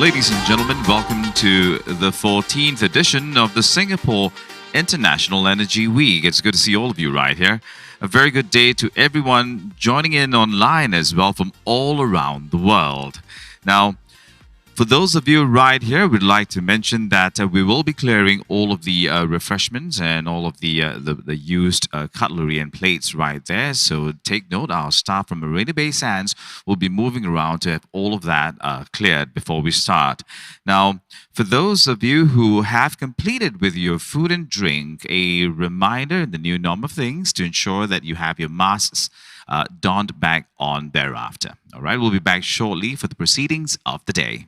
Ladies and gentlemen, welcome to the 14th edition of the Singapore International Energy Week. It's good to see all of you right here. A very good day to everyone joining in online as well from all around the world. Now, for those of you right here, we'd like to mention that we will be clearing all of the refreshments and all of the used cutlery and plates right there. So take note, our staff from Marina Bay Sands will be moving around to have all of that cleared before we start. Now, for those of you who have completed with your food and drink, a reminder in the new norm of things to ensure that you have your masks donned back on thereafter. All right, we'll be back shortly for the proceedings of the day.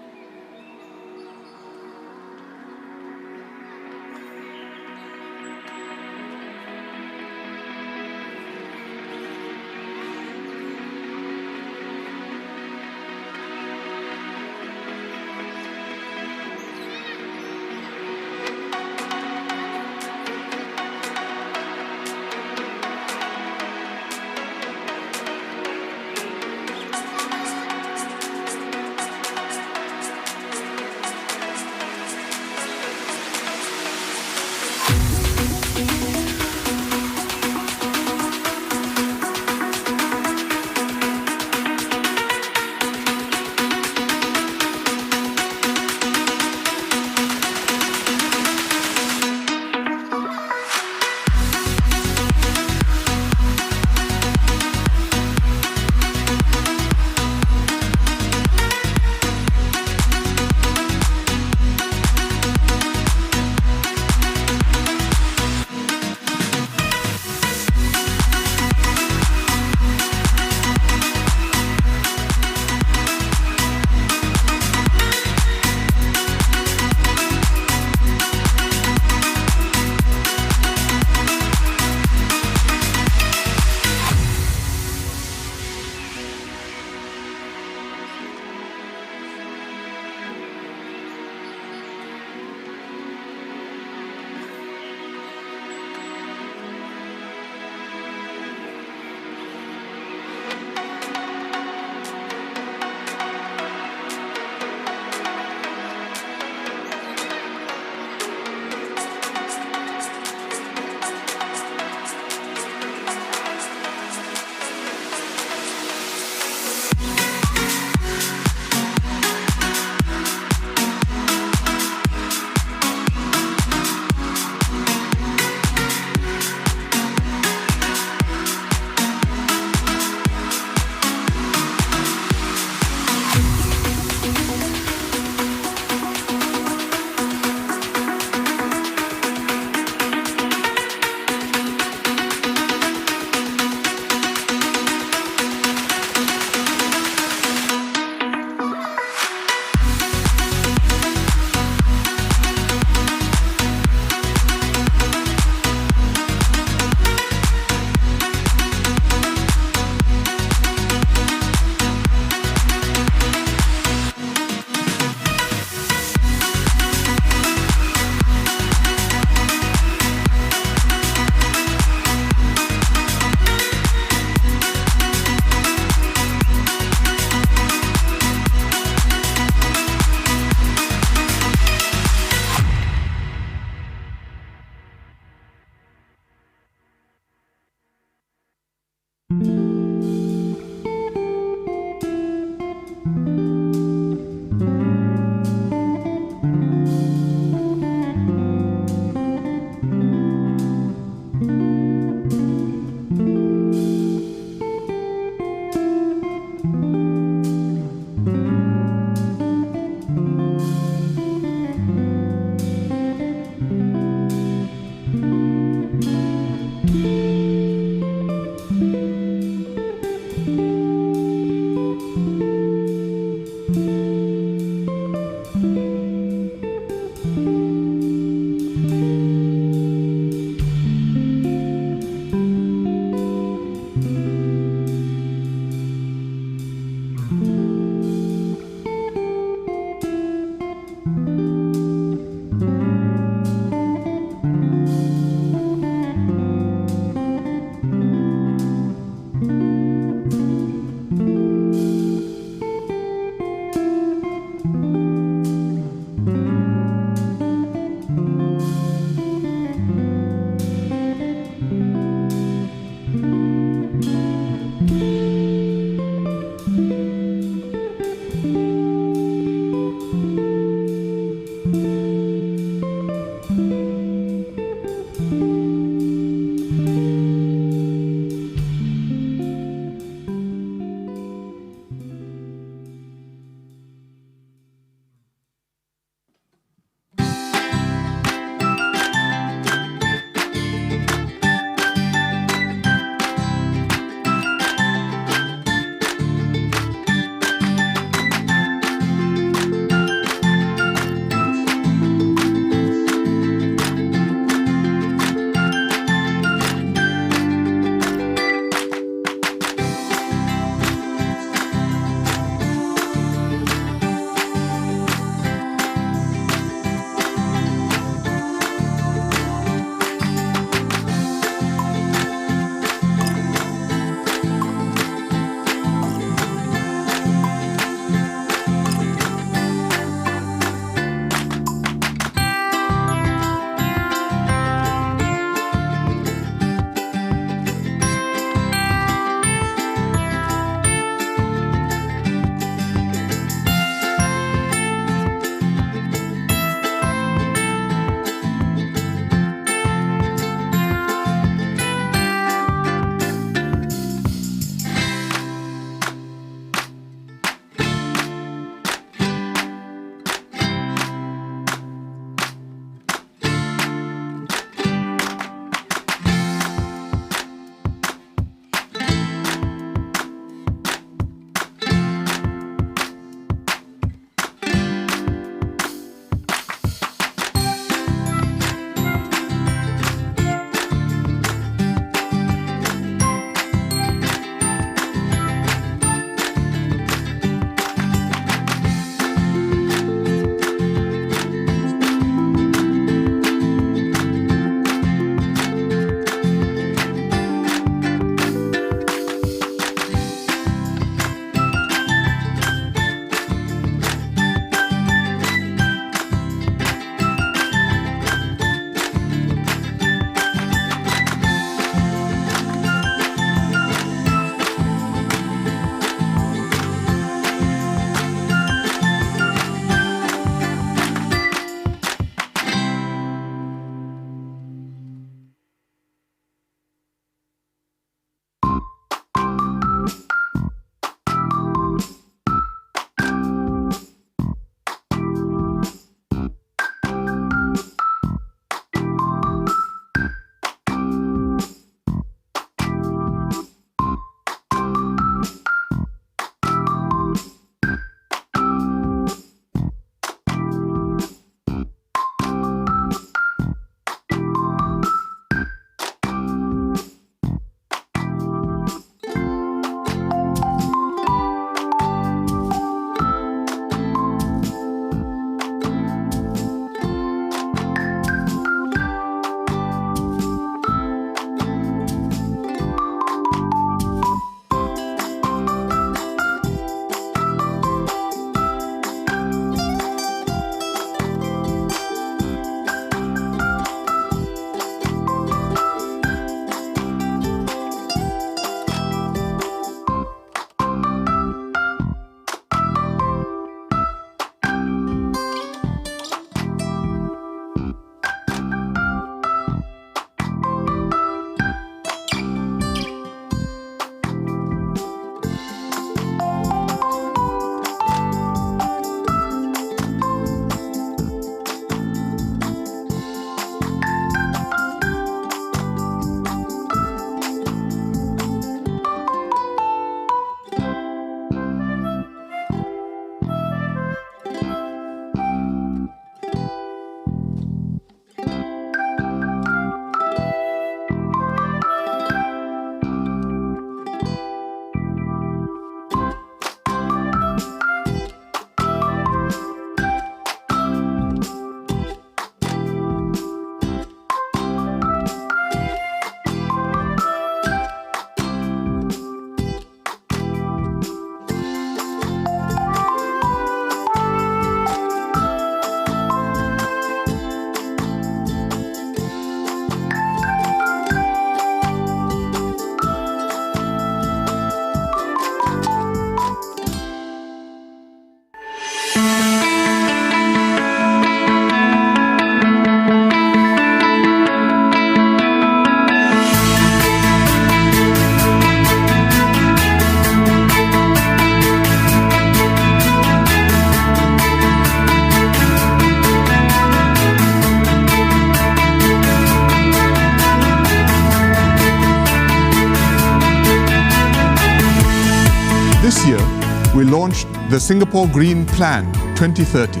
we launched the Singapore Green Plan 2030,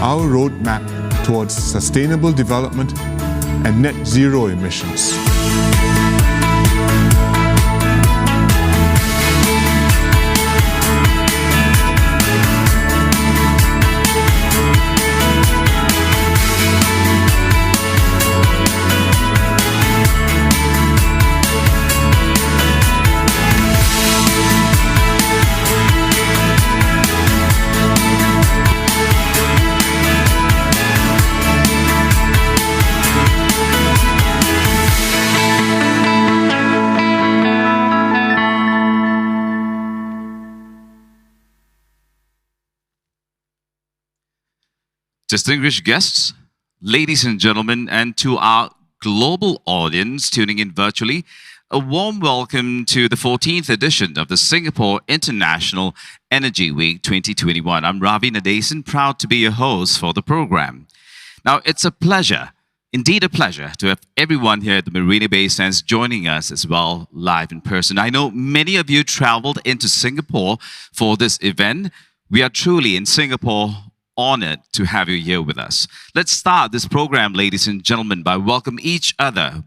our roadmap towards sustainable development and net zero emissions. Distinguished guests, ladies and gentlemen, and to our global audience tuning in virtually, a warm welcome to the 14th edition of the Singapore International Energy Week 2021. I'm Ravi Nadesan, proud to be your host for the program. Now, it's a pleasure, indeed a pleasure, to have everyone here at the Marina Bay Sands joining us as well live in person. I know many of you traveled into Singapore for this event. We are truly in Singapore honored to have you here with us. Let's start this program, ladies and gentlemen, by welcoming each other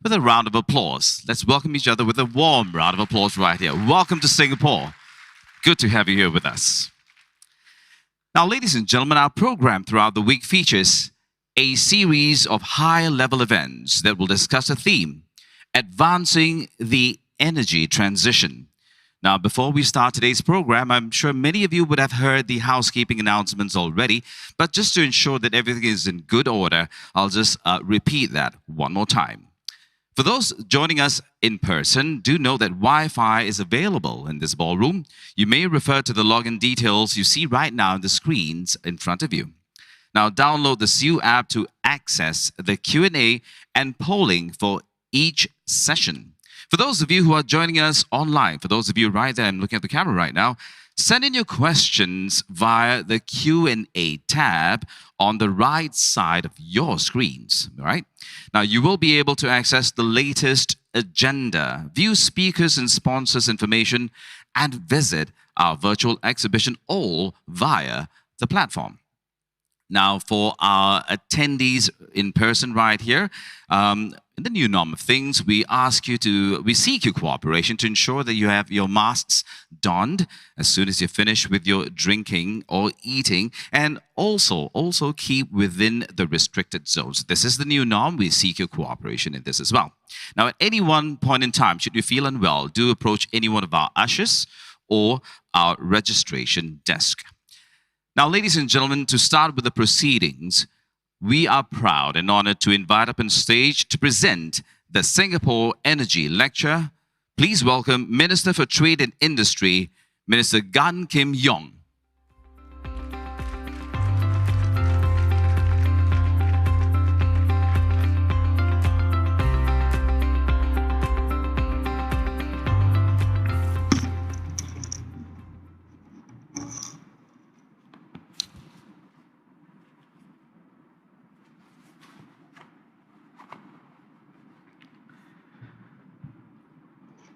with a round of applause. Let's welcome each other with a warm round of applause right here. Welcome to Singapore. Good to have you here with us. Now, ladies and gentlemen, our program throughout the week features a series of high-level events that will discuss a theme: advancing the energy transition. Now, before we start today's program, I'm sure many of you would have heard the housekeeping announcements already, but just to ensure that everything is in good order, I'll just repeat that one more time. For those joining us in person, do know that Wi-Fi is available in this ballroom. You may refer to the login details you see right now on the screens in front of you. Now, download the SIEW app to access the Q&A and polling for each session. For those of you who are joining us online, for those of you right there, I'm looking at the camera right now, send in your questions via the Q&A tab on the right side of your screens, all right? Now, you will be able to access the latest agenda, view speakers and sponsors information, and visit our virtual exhibition, all via the platform. Now, for our attendees in person right here, in the new norm of things, we seek your cooperation to ensure that you have your masks donned as soon as you finish with your drinking or eating, and also keep within the restricted zones. This is the new norm. We seek your cooperation in this as well. Now, at any one point in time, should you feel unwell, do approach any one of our ushers or our registration desk. Now, ladies and gentlemen, to start with the proceedings, we are proud and honored to invite up on stage to present the Singapore Energy Lecture. Please welcome Minister for Trade and Industry, Minister Gan Kim Yong.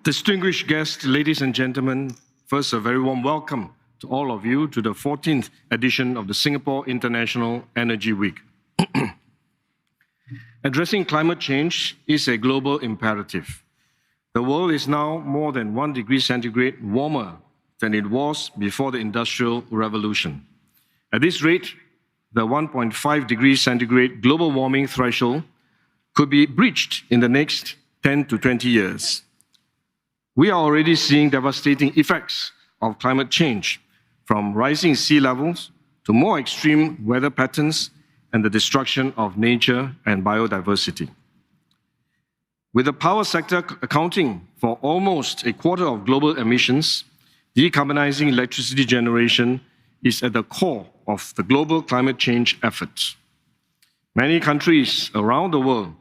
Distinguished guests, ladies and gentlemen, first a very warm welcome to all of you to the 14th edition of the Singapore International Energy Week. Addressing climate change is a global imperative. The world is now more than 1 degree centigrade warmer than it was before the Industrial Revolution. At this rate, the 1.5 degrees centigrade global warming threshold could be breached in the next 10 to 20 years. We are already seeing devastating effects of climate change, from rising sea levels to more extreme weather patterns and the destruction of nature and biodiversity. With the power sector accounting for almost a quarter of global emissions, decarbonizing electricity generation is at the core of the global climate change efforts. Many countries around the world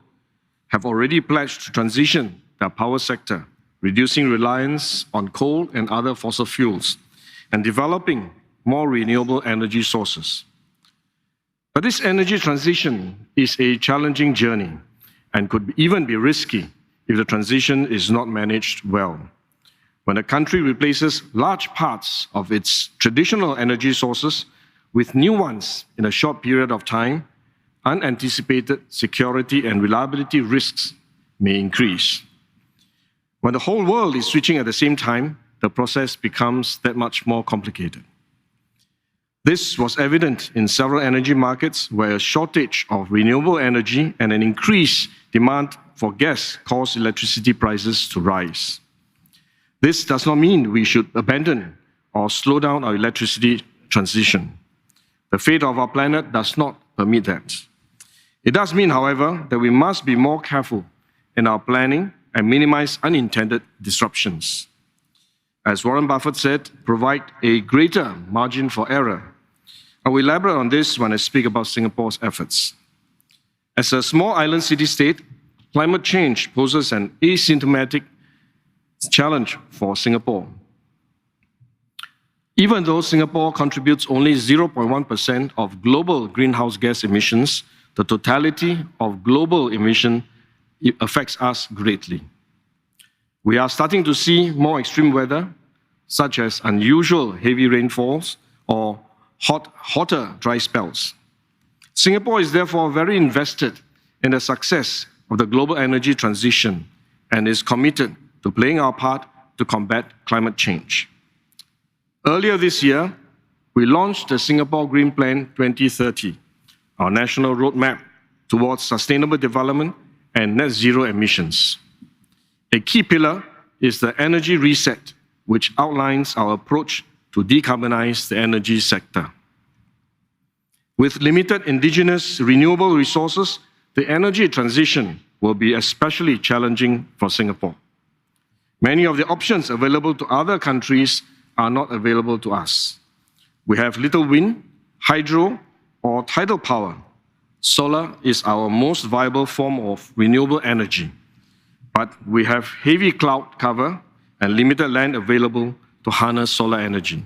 have already pledged to transition their power sector, reducing reliance on coal and other fossil fuels, and developing more renewable energy sources. But this energy transition is a challenging journey and could even be risky if the transition is not managed well. when a country replaces large parts of its traditional energy sources with new ones in a short period of time, unanticipated security and reliability risks may increase. When the whole world is switching at the same time, the process becomes that much more complicated. This was evident in several energy markets where a shortage of renewable energy and an increased demand for gas caused electricity prices to rise. This does not mean we should abandon or slow down our electricity transition. The fate of our planet does not permit that. It does mean, however, that we must be more careful in our planning and minimize unintended disruptions. As Warren Buffett said, provide a greater margin for error. I will elaborate on this when I speak about Singapore's efforts. As a small island city-state, climate change poses an asymptomatic challenge for Singapore. Even though Singapore contributes only 0.1% of global greenhouse gas emissions, the totality of global emission affects us greatly. We are starting to see more extreme weather, such as unusual heavy rainfalls or hotter dry spells. Singapore is therefore very invested in the success of the global energy transition and is committed to playing our part to combat climate change. Earlier this year, we launched the Singapore Green Plan 2030, our national roadmap towards sustainable development and net zero emissions. A key pillar is the energy reset, which outlines our approach to decarbonize the energy sector. With limited indigenous renewable resources, the energy transition will be especially challenging for Singapore. Many of the options available to other countries are not available to us. We have little wind, hydro, or tidal power. Solar is our most viable form of renewable energy, but we have heavy cloud cover and limited land available to harness solar energy.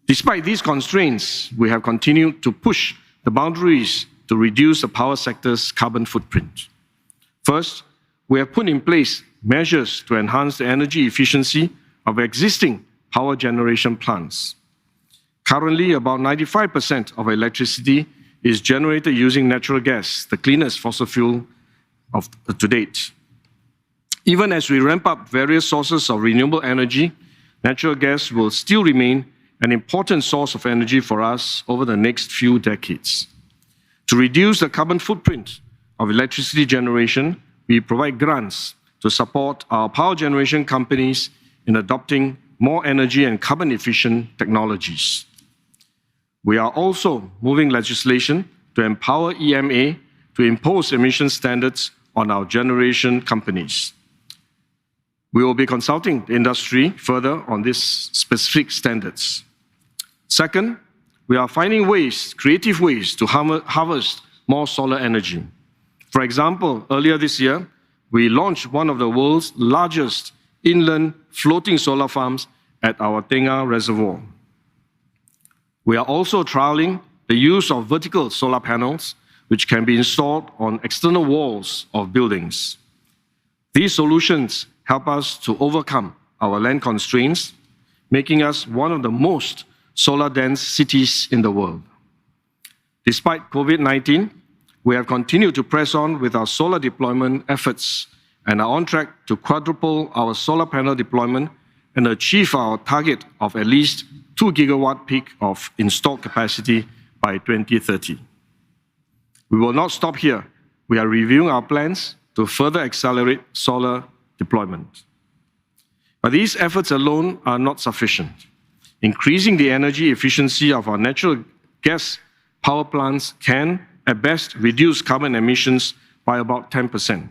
Despite these constraints, we have continued to push the boundaries to reduce the power sector's carbon footprint. First, we have put in place measures to enhance the energy efficiency of existing power generation plants. Currently, about 95% of electricity is generated using natural gas, the cleanest fossil fuel to date. Even as we ramp up various sources of renewable energy, natural gas will still remain an important source of energy for us over the next few decades. To reduce the carbon footprint of electricity generation, we provide grants to support our power generation companies in adopting more energy and carbon-efficient technologies. We are also moving legislation to empower EMA to impose emission standards on our generation companies. We will be consulting the industry further on these specific standards. Second, we are finding ways, creative ways, to harvest more solar energy. For example, earlier this year, we launched one of the world's largest inland floating solar farms at our Tengah Reservoir. We are also trialing the use of vertical solar panels, which can be installed on external walls of buildings. These solutions help us to overcome our land constraints, making us one of the most solar-dense cities in the world. Despite COVID-19, we have continued to press on with our solar deployment efforts and are on track to quadruple our solar panel deployment and achieve our target of at least 2 gigawatt peak of installed capacity by 2030. We will not stop here. We are reviewing our plans to further accelerate solar deployment. But these efforts alone are not sufficient. Increasing the energy efficiency of our natural gas power plants can, at best, reduce carbon emissions by about 10%.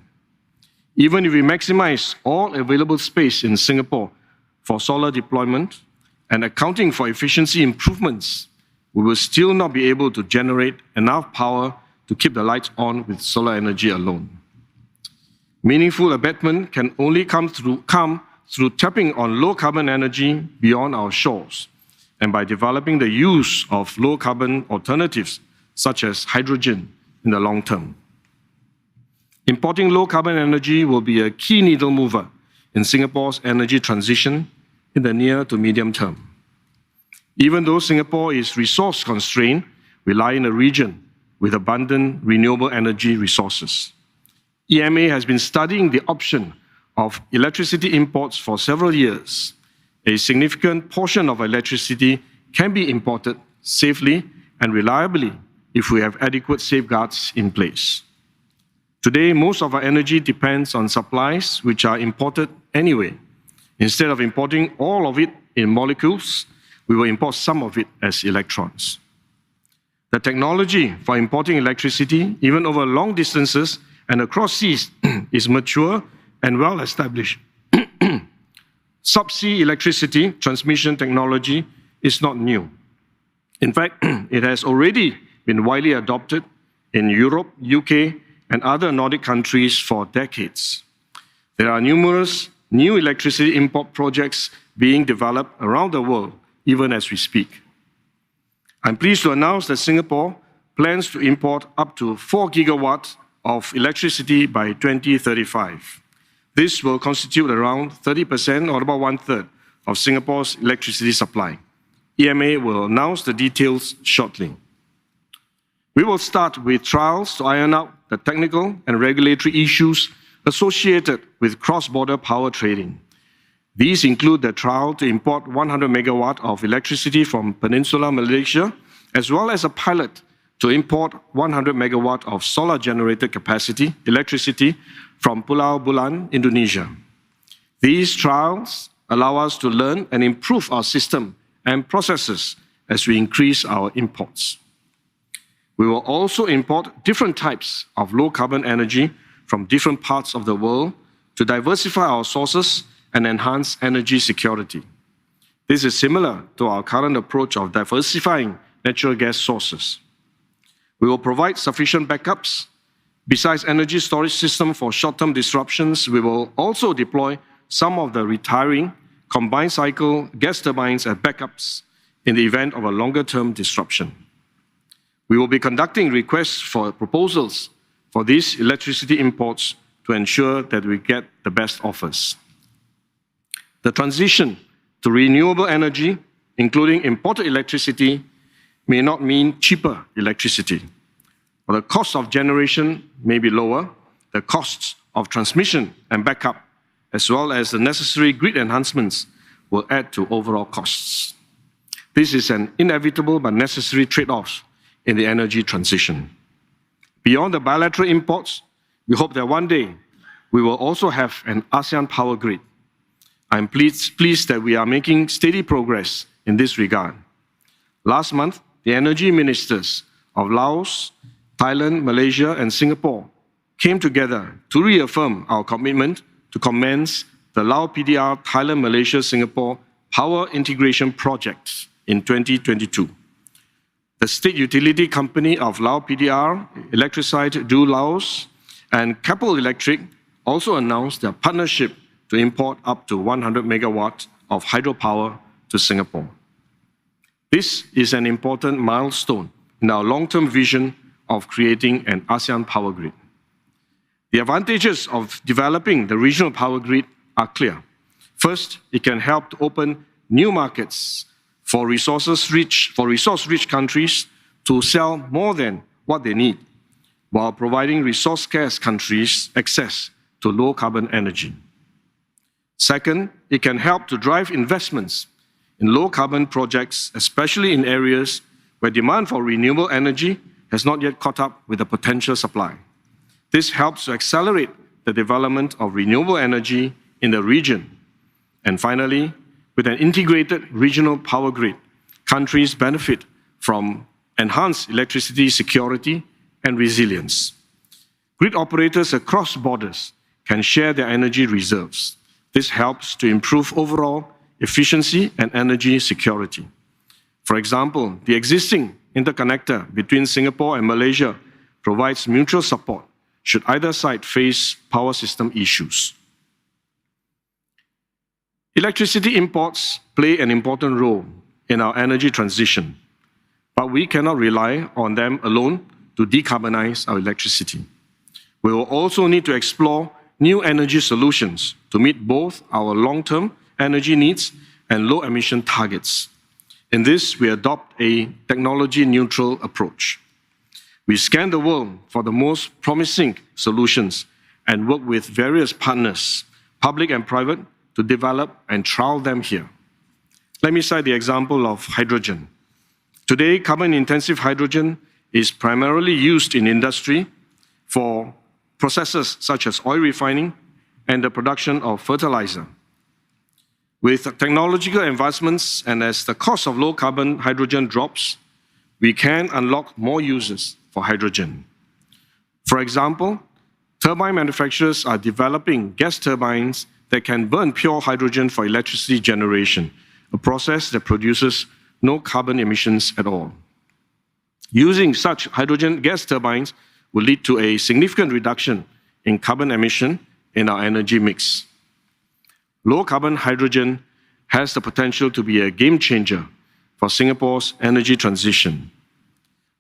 Even if we maximize all available space in Singapore for solar deployment and accounting for efficiency improvements, we will still not be able to generate enough power to keep the lights on with solar energy alone. Meaningful abatement can only come through tapping on low-carbon energy beyond our shores and by developing the use of low-carbon alternatives such as hydrogen in the long term. Importing low-carbon energy will be a key needle mover in Singapore's energy transition in the near to medium term. Even though Singapore is resource constrained, we lie in a region with abundant renewable energy resources. EMA has been studying the option of electricity imports for several years. A significant portion of electricity can be imported safely and reliably if we have adequate safeguards in place. Today, most of our energy depends on supplies which are imported anyway. Instead of importing all of it in molecules, we will import some of it as electrons. The technology for importing electricity, even over long distances and across seas, is mature and well established. Subsea electricity transmission technology is not new. In fact, it has already been widely adopted in Europe, UK, and other Nordic countries for decades. There are numerous new electricity import projects being developed around the world, even as we speak. I'm pleased to announce that Singapore plans to import up to 4 gigawatts of electricity by 2035. This will constitute around 30% or about one-third of Singapore's electricity supply. EMA will announce the details shortly. We will start with trials to iron out the technical and regulatory issues associated with cross-border power trading. These include the trial to import 100 megawatt of electricity from Peninsular Malaysia, as well as a pilot to import 100 megawatt of solar-generated capacity, electricity, from Pulau Bulan, Indonesia. These trials allow us to learn and improve our system and processes as we increase our imports. We will also import different types of low-carbon energy from different parts of the world to diversify our sources and enhance energy security. This is similar to our current approach of diversifying natural gas sources. We will provide sufficient backups. Besides energy storage system for short-term disruptions, we will also deploy some of the retiring combined cycle gas turbines as backups in the event of a longer-term disruption. We will be conducting requests for proposals for these electricity imports to ensure that we get the best offers. The transition to renewable energy, including imported electricity, may not mean cheaper electricity. While the cost of generation may be lower, the costs of transmission and backup, as well as the necessary grid enhancements, will add to overall costs. This is an inevitable but necessary trade-off in the energy transition. Beyond the bilateral imports, we hope that one day we will also have an ASEAN power grid. I'm pleased that we are making steady progress in this regard. Last month, the energy ministers of Laos, Thailand, Malaysia, and Singapore came together to reaffirm our commitment to commence the Lao PDR Thailand, Malaysia, Singapore Power Integration Project in 2022. The state utility company of Lao PDR, Electricite du Laos, and Keppel Electric also announced their partnership to import up to 100 megawatts of hydropower to Singapore. This is an important milestone in our long-term vision of creating an ASEAN power grid. The advantages of developing the regional power grid are clear. First, it can help to open new markets for resource-rich countries to sell more than what they need, while providing resource-scarce countries access to low-carbon energy. Second, it can help to drive investments in low-carbon projects, especially in areas where demand for renewable energy has not yet caught up with the potential supply. This helps to accelerate the development of renewable energy in the region. And finally, with an integrated regional power grid, countries benefit from enhanced electricity security and resilience. Grid operators across borders can share their energy reserves. This helps to improve overall efficiency and energy security. For example, the existing interconnector between Singapore and Malaysia provides mutual support should either side face power system issues. Electricity imports play an important role in our energy transition, but we cannot rely on them alone to decarbonize our electricity. We will also need to explore new energy solutions to meet both our long-term energy needs and low-emission targets. In this, we adopt a technology-neutral approach. We scan the world for the most promising solutions and work with various partners, public and private, to develop and trial them here. Let me cite the example of hydrogen. Today, carbon-intensive hydrogen is primarily used in industry for processes such as oil refining and the production of fertilizer. With technological advancements and as the cost of low-carbon hydrogen drops, we can unlock more uses for hydrogen. For example, turbine manufacturers are developing gas turbines that can burn pure hydrogen for electricity generation, a process that produces no carbon emissions at all. Using such hydrogen gas turbines will lead to a significant reduction in carbon emission in our energy mix. Low-carbon hydrogen has the potential to be a game changer for Singapore's energy transition.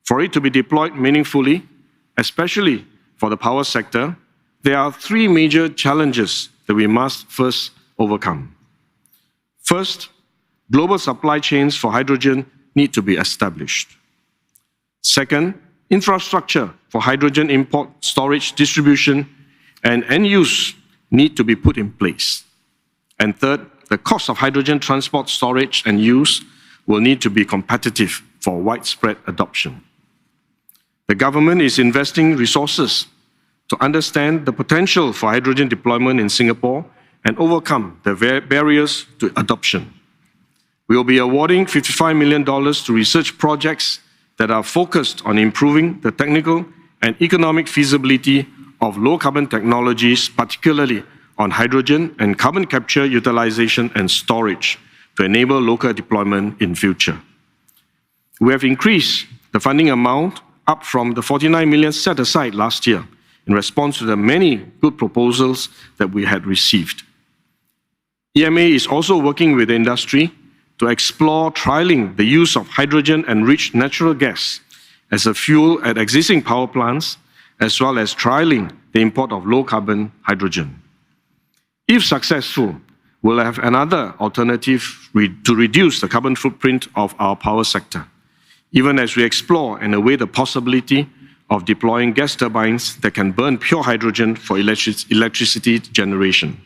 For it to be deployed meaningfully, especially for the power sector, there are three major challenges that we must first overcome. First, global supply chains for hydrogen need to be established. Second, infrastructure for hydrogen import, storage, distribution, and end use need to be put in place. And third, the cost of hydrogen transport, storage, and use will need to be competitive for widespread adoption. The government is investing resources to understand the potential for hydrogen deployment in Singapore and overcome the barriers to adoption. We will be awarding $55 million to research projects that are focused on improving the technical and economic feasibility of low-carbon technologies, particularly on hydrogen and carbon capture, utilization, and storage to enable local deployment in future. We have increased the funding amount up from the 49 million set aside last year in response to the many good proposals that we had received. EMA is also working with the industry to explore trialing the use of hydrogen-enriched natural gas as a fuel at existing power plants, as well as trialing the import of low-carbon hydrogen. If successful, we'll have another alternative to reduce the carbon footprint of our power sector, even as we explore and await the possibility of deploying gas turbines that can burn pure hydrogen for electricity generation.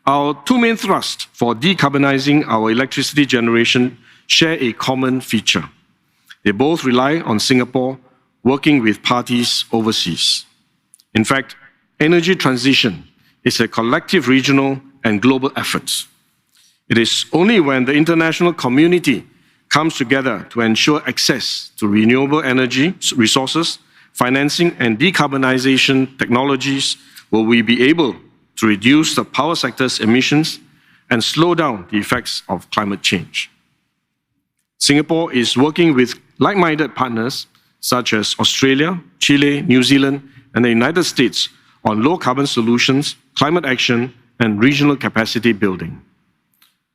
Our two main thrusts for decarbonizing our electricity generation share a common feature. They both rely on Singapore working with parties overseas. In fact, energy transition is a collective regional and global effort. It is only when the international community comes together to ensure access to renewable energy resources, financing, and decarbonization technologies will we be able to reduce the power sector's emissions and slow down the effects of climate change. Singapore is working with like-minded partners such as Australia, Chile, New Zealand, and the United States on low-carbon solutions, climate action, and regional capacity building.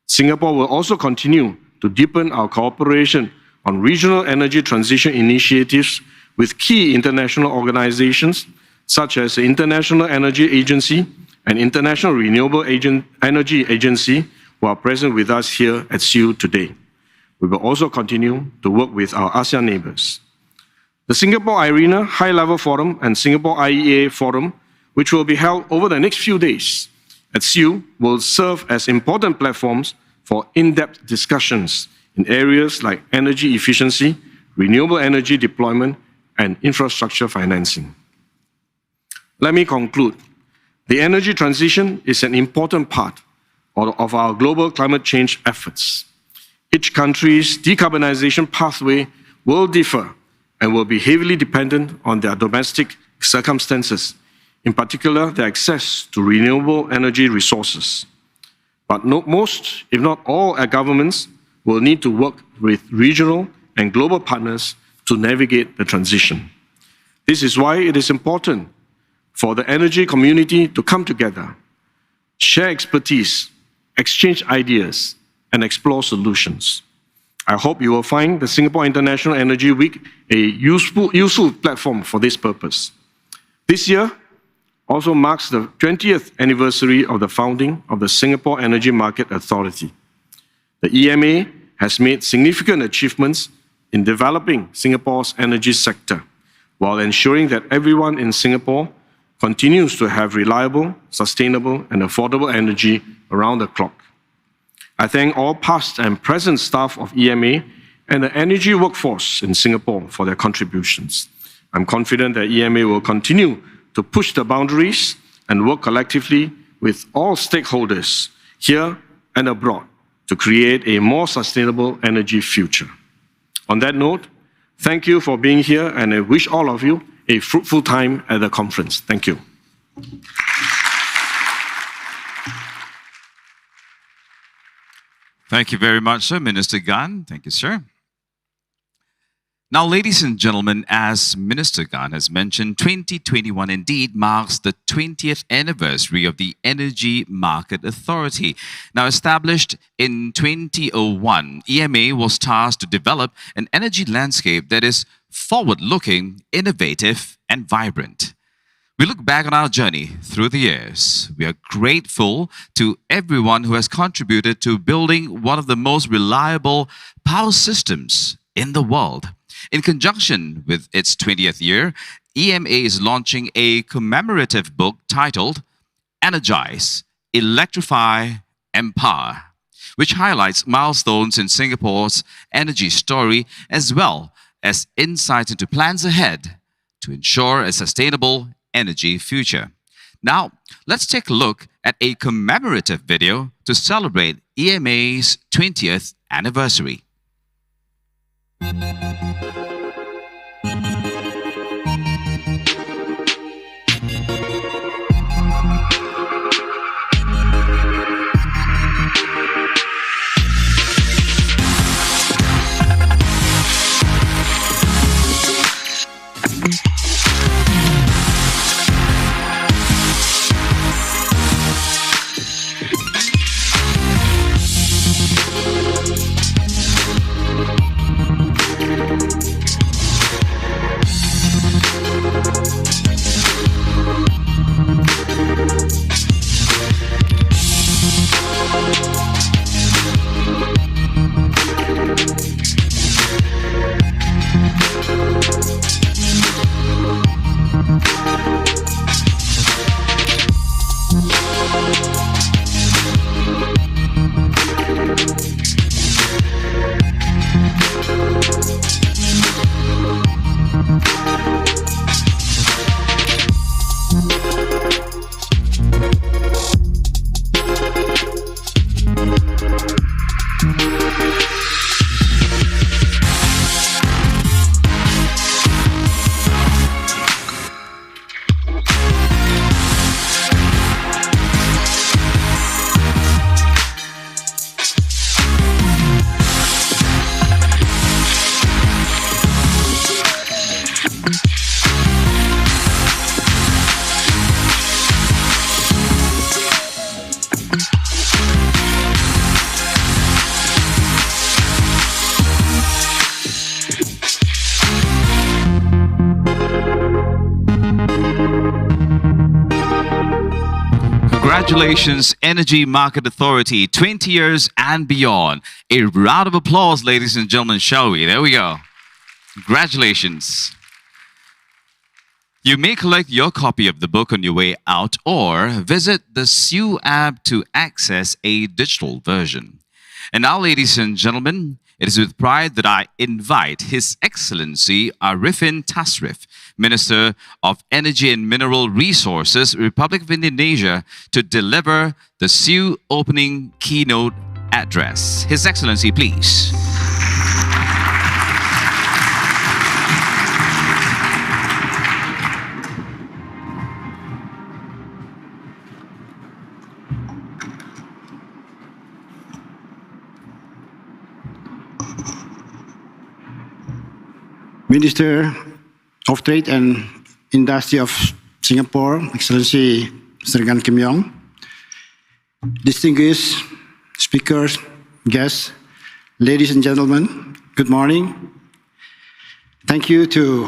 Singapore will also continue to deepen our cooperation on regional energy transition initiatives with key international organizations such as the International Energy Agency and International Renewable Energy Agency, who are present with us here at SIEW today. We will also continue to work with our ASEAN neighbors. The Singapore IRENA High-Level Forum and Singapore IEA Forum, which will be held over the next few days at SIEW, will serve as important platforms for in-depth discussions in areas like energy efficiency, renewable energy deployment, and infrastructure financing. Let me conclude. The energy transition is an important part of our global climate change efforts. Each country's decarbonization pathway will differ and will be heavily dependent on their domestic circumstances, in particular, the access to renewable energy resources. But most, if not all, our governments will need to work with regional and global partners to navigate the transition. This is why it is important for the energy community to come together, share expertise, exchange ideas, and explore solutions. I hope you will find the Singapore International Energy Week a useful platform for this purpose. This year, also marks the 20th anniversary of the founding of the Singapore Energy Market Authority. The EMA has made significant achievements in developing Singapore's energy sector, while ensuring that everyone in Singapore continues to have reliable, sustainable, and affordable energy around the clock. I thank all past and present staff of EMA and the energy workforce in Singapore for their contributions. I'm confident that EMA will continue to push the boundaries and work collectively with all stakeholders here and abroad to create a more sustainable energy future. On that note, thank you for being here, and I wish all of you a fruitful time at the conference. Thank you. Thank you very much, sir. Minister Gan. Thank you, sir. Now, ladies and gentlemen, as Minister Gan has mentioned, 2021 indeed marks the 20th anniversary of the Energy Market Authority. Now, established in 2001, EMA was tasked to develop an energy landscape that is forward-looking, innovative, and vibrant. We look back on our journey through the years. We are grateful to everyone who has contributed to building one of the most reliable power systems in the world. In conjunction with its 20th year, EMA is launching a commemorative book titled Energize, Electrify, Empower, which highlights milestones in Singapore's energy story as well as insights into plans ahead to ensure a sustainable energy future. Now, let's take a look at a commemorative video to celebrate EMA's 20th anniversary. Congratulations, Energy Market Authority, 20 years and beyond. A round of applause, ladies and gentlemen, shall we? There we go. Congratulations. You may collect your copy of the book on your way out or visit the SIEW app to access a digital version. And now, ladies and gentlemen, it is with pride that I invite His Excellency Arifin Tasrif, Minister of Energy and Mineral Resources, Republic of Indonesia, to deliver the SIEW opening keynote address. His Excellency, please. Minister of Trade and Industry of Singapore, Excellency Mr. Gan Kim Yong, distinguished speakers, guests, ladies and gentlemen, good morning. Thank you to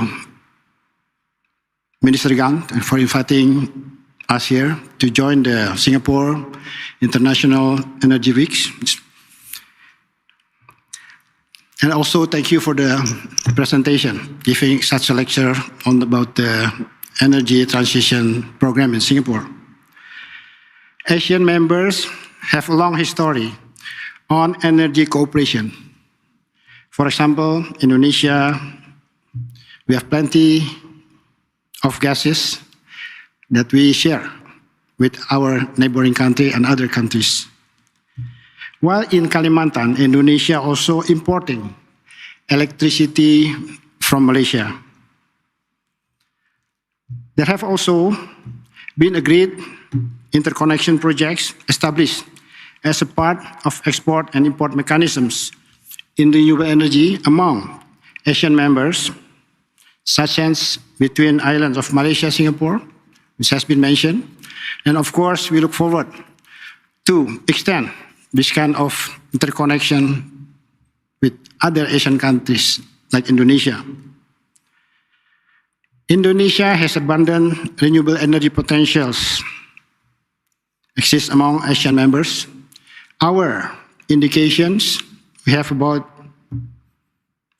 Minister Gan for inviting us here to join the Singapore International Energy Weeks. And also thank you for the presentation, giving such a lecture about the energy transition program in Singapore. Asian members have a long history on energy cooperation. For example, Indonesia, we have plenty of gases that we share with our neighboring country and other countries. While in Kalimantan, Indonesia also importing electricity from Malaysia. There have also been agreed interconnection projects established as a part of export and import mechanisms in renewable energy among Asian members, such as between islands of Malaysia, Singapore, which has been mentioned. And of course, we look forward to extend this kind of interconnection with other Asian countries like Indonesia. Indonesia has abundant renewable energy potentials exist among Asian members. Our indications, we have about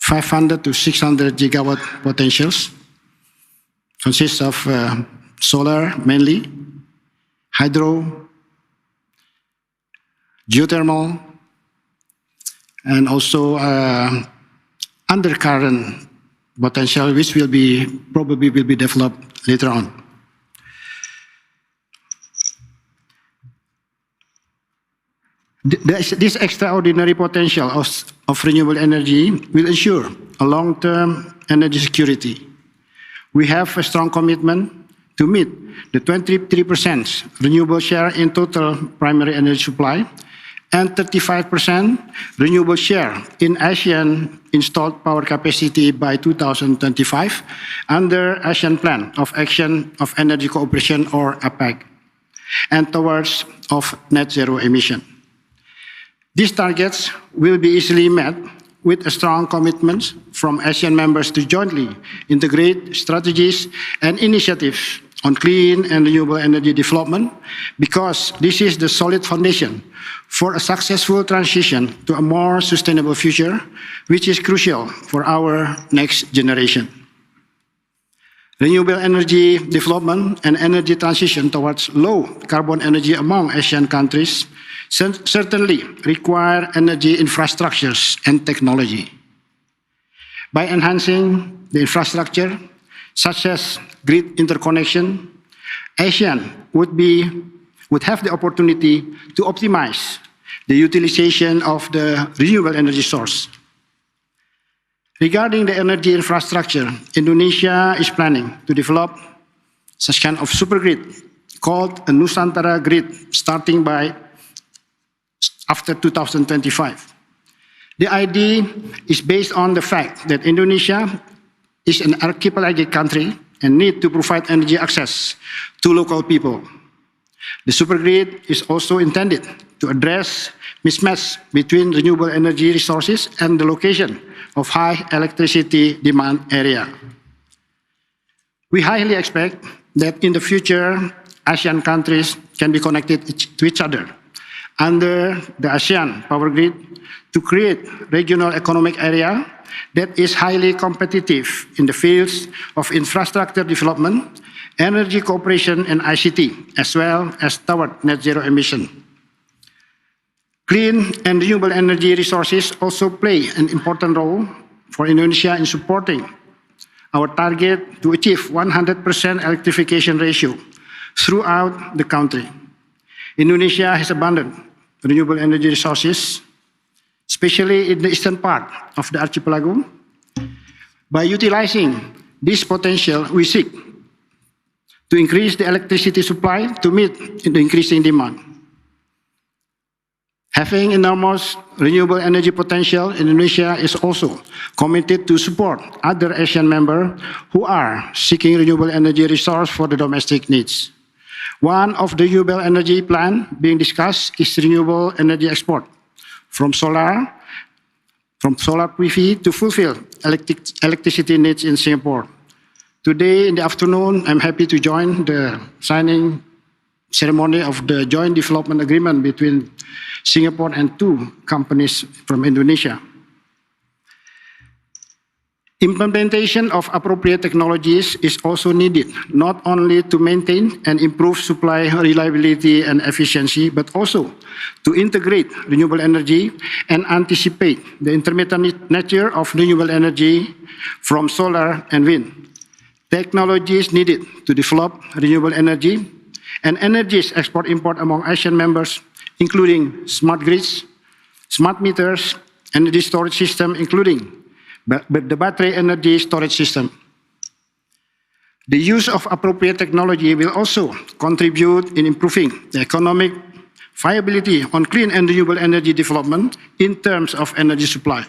500 to 600 gigawatt potentials, consists of solar mainly, hydro, geothermal, and also undercurrent potential, which probably will be developed later on. This extraordinary potential of renewable energy will ensure a long-term energy security. We have a strong commitment to meet the 23% renewable share in total primary energy supply and 35% renewable share in ASEAN installed power capacity by 2025 under ASEAN Plan of Action of Energy Cooperation, or APEC, and towards of net zero emission. These targets will be easily met with a strong commitment from ASEAN members to jointly integrate strategies and initiatives on clean and renewable energy development, because this is the solid foundation for a successful transition to a more sustainable future, which is crucial for our next generation. Renewable energy development and energy transition towards low carbon energy among Asian countries certainly require energy infrastructures and technology. By enhancing the infrastructure, such as grid interconnection, ASEAN would have the opportunity to optimize the utilization of the renewable energy source. Regarding the energy infrastructure, Indonesia is planning to develop such kind of supergrid called a Nusantara grid, starting by after 2025. The idea is based on the fact that Indonesia is an archipelagic country and need to provide energy access to local people. The supergrid is also intended to address mismatch between renewable energy resources and the location of high electricity demand area. We highly expect that in the future, ASEAN countries can be connected to each other under the ASEAN power grid to create regional economic area that is highly competitive in the fields of infrastructure development, energy cooperation, and ICT, as well as toward net zero emission. Clean and renewable energy resources also play an important role for Indonesia in supporting our target to achieve 100% electrification ratio throughout the country. Indonesia has abundant renewable energy resources, especially in the eastern part of the archipelago. By utilizing this potential, we seek to increase the electricity supply to meet the increasing demand. Having enormous renewable energy potential, Indonesia is also committed to support other Asian members who are seeking renewable energy resource for the domestic needs. One of the renewable energy plan being discussed is renewable energy export from solar PV to fulfill electricity needs in Singapore. Today in the afternoon, I'm happy to join the signing ceremony of the joint development agreement between Singapore and two companies from Indonesia. Implementation of appropriate technologies is also needed, not only to maintain and improve supply reliability and efficiency, but also to integrate renewable energy and anticipate the intermittent nature of renewable energy from solar and wind. Technologies needed to develop renewable energy and energies export-import among ASEAN members, including smart grids, smart meters, energy storage system, including the battery energy storage system. The use of appropriate technology will also contribute in improving the economic viability on clean and renewable energy development in terms of energy supply.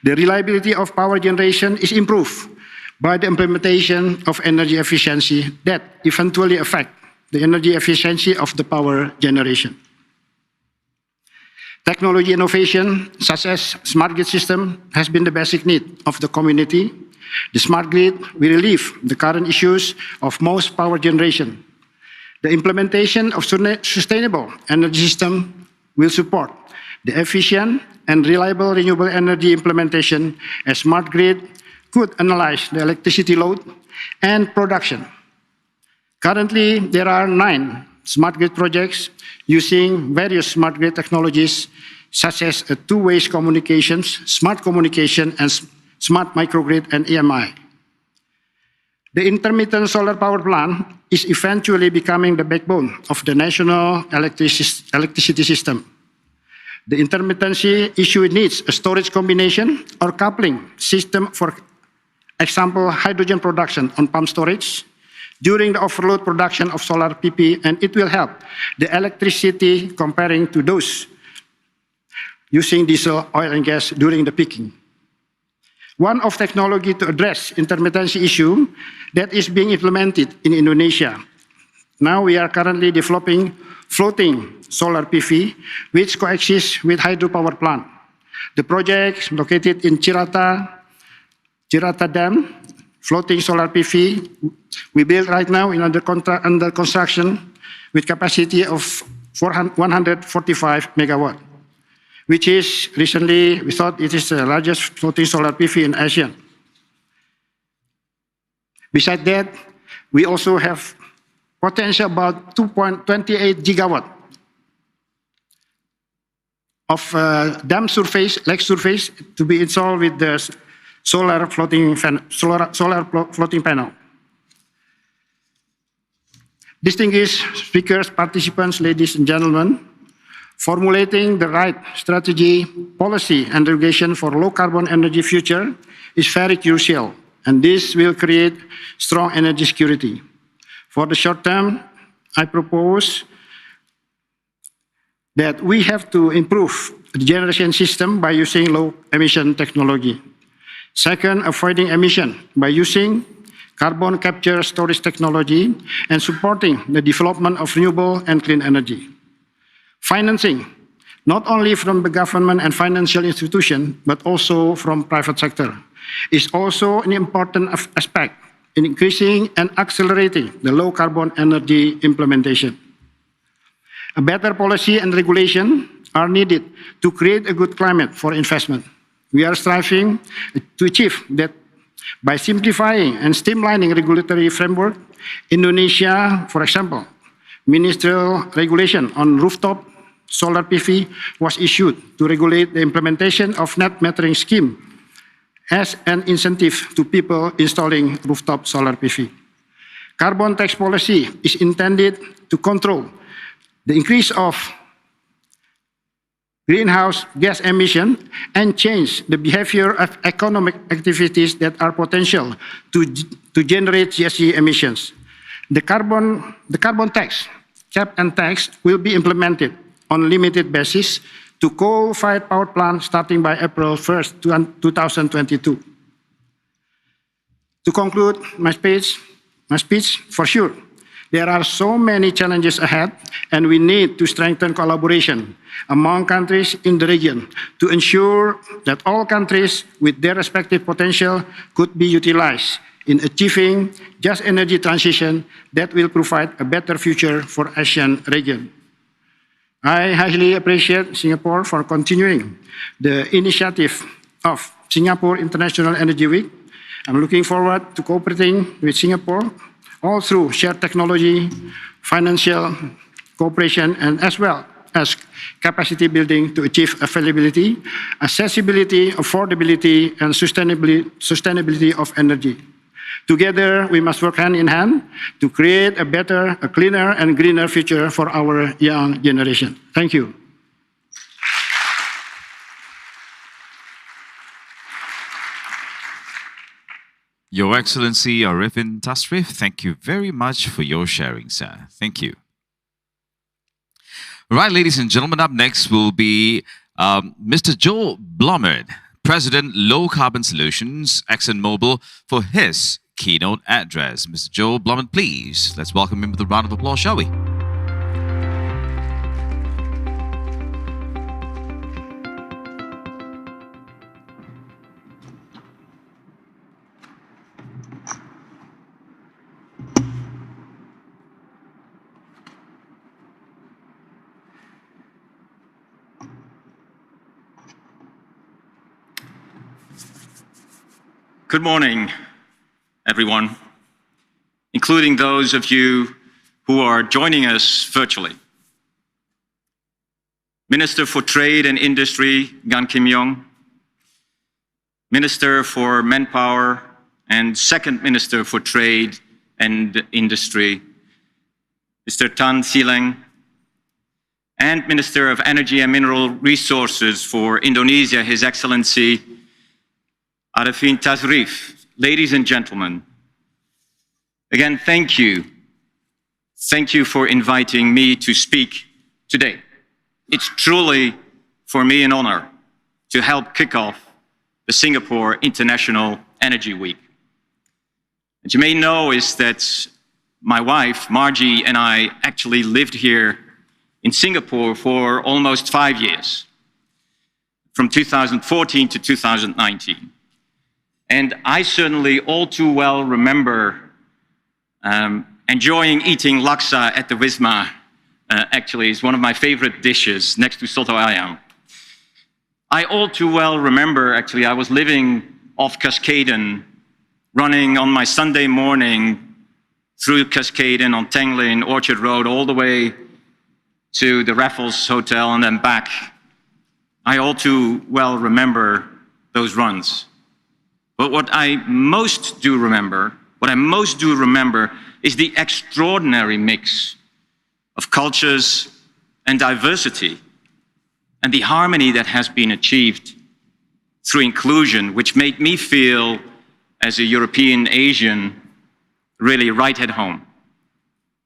The reliability of power generation is improved by the implementation of energy efficiency that eventually affect the energy efficiency of the power generation. Technology innovation, such as smart grid system, has been the basic need of the community. The smart grid will relieve the current issues of most power generation. The implementation of sustainable energy system will support the efficient and reliable renewable energy implementation, as smart grid could analyze the electricity load and production. Currently, there are 9 smart grid projects using various smart grid technologies, such as two-way communications, smart communication, and smart microgrid and EMI. The intermittent solar power plant is eventually becoming the backbone of the national electricity system. The intermittency issue needs a storage combination or coupling system, for example, hydrogen production on pump storage during the overload production of solar PV, and it will help the electricity comparing to those using diesel, oil, and gas during the peaking. One of technology to address intermittency issue that is being implemented in Indonesia. Now we are currently developing floating solar PV, which coexists with hydropower plant. The project located in Cirata Dam, floating solar PV, we build right now in under construction with capacity of 145 megawatt, which is recently, we thought it is the largest floating solar PV in Asia. Besides that, we also have potential about 2.28 gigawatt of dam surface, lake surface, to be installed with the solar floating panel. Distinguished speakers, participants, ladies and gentlemen, formulating the right strategy, policy, and regulation for low-carbon energy future is very crucial, and this will create strong energy security. For the short term, I propose that we have to improve the generation system by using low-emission technology. Second, avoiding emission by using carbon capture storage technology and supporting the development of renewable and clean energy. Financing, not only from the government and financial institution, but also from private sector, is also an important aspect in increasing and accelerating the low-carbon energy implementation. A better policy and regulation are needed to create a good climate for investment. We are striving to achieve that by simplifying and streamlining regulatory framework. Indonesia, for example, ministerial regulation on rooftop solar PV was issued to regulate the implementation of net metering scheme as an incentive to people installing rooftop solar PV. Carbon tax policy is intended to control the increase of greenhouse gas emission and change the behavior of economic activities that are potential to generate GHG emissions. The carbon tax, cap and tax, will be implemented on limited basis to coal-fired power plants starting by April 1st, 2022. To conclude my speech, for sure, there are so many challenges ahead, and we need to strengthen collaboration among countries in the region to ensure that all countries with their respective potential could be utilized in achieving just energy transition that will provide a better future for ASEAN region. I highly appreciate Singapore for continuing the initiative of Singapore International Energy Week. I'm looking forward to cooperating with Singapore all through shared technology, financial cooperation, and as well as capacity building to achieve availability, accessibility, affordability, and sustainability of energy. Together, we must work hand in hand to create a better, a cleaner, and greener future for our young generation. Thank you. Your Excellency Arifin Tasrif, thank you very much for your sharing, sir. Thank you. Right, ladies and gentlemen, up next will be Mr. Joe Blomard, President, Low Carbon Solutions, ExxonMobil, for his keynote address. Mr. Joe Blomard, please. Let's welcome him with a round of applause, shall we? Good morning, everyone, including those of you who are joining us virtually. Minister for Trade and Industry, Gan Kim Yong, Minister for Manpower and Second Minister for Trade and Industry, Mr. Tan Sileng, and Minister of Energy and Mineral Resources for Indonesia, His Excellency Arifin Tasrif. Ladies and gentlemen, again, thank you. Thank you for inviting me to speak today. It's truly, for me, an honor to help kick off the Singapore International Energy Week. As you may know, is that my wife, Margie, and I actually lived here in Singapore for almost 5 years, from 2014 to 2019. And I certainly all too well remember enjoying eating laksa at the Wisma. Actually, it's one of my favorite dishes next to soto ayam. I all too well remember, actually, I was living off Cascaden, running on my Sunday morning through Cascaden on Tanglin, Orchard Road, all the way to the Raffles Hotel and then back. I all too well remember those runs. But what I most do remember is the extraordinary mix of cultures and diversity and the harmony that has been achieved through inclusion, which made me feel, as a European Asian, really right at home.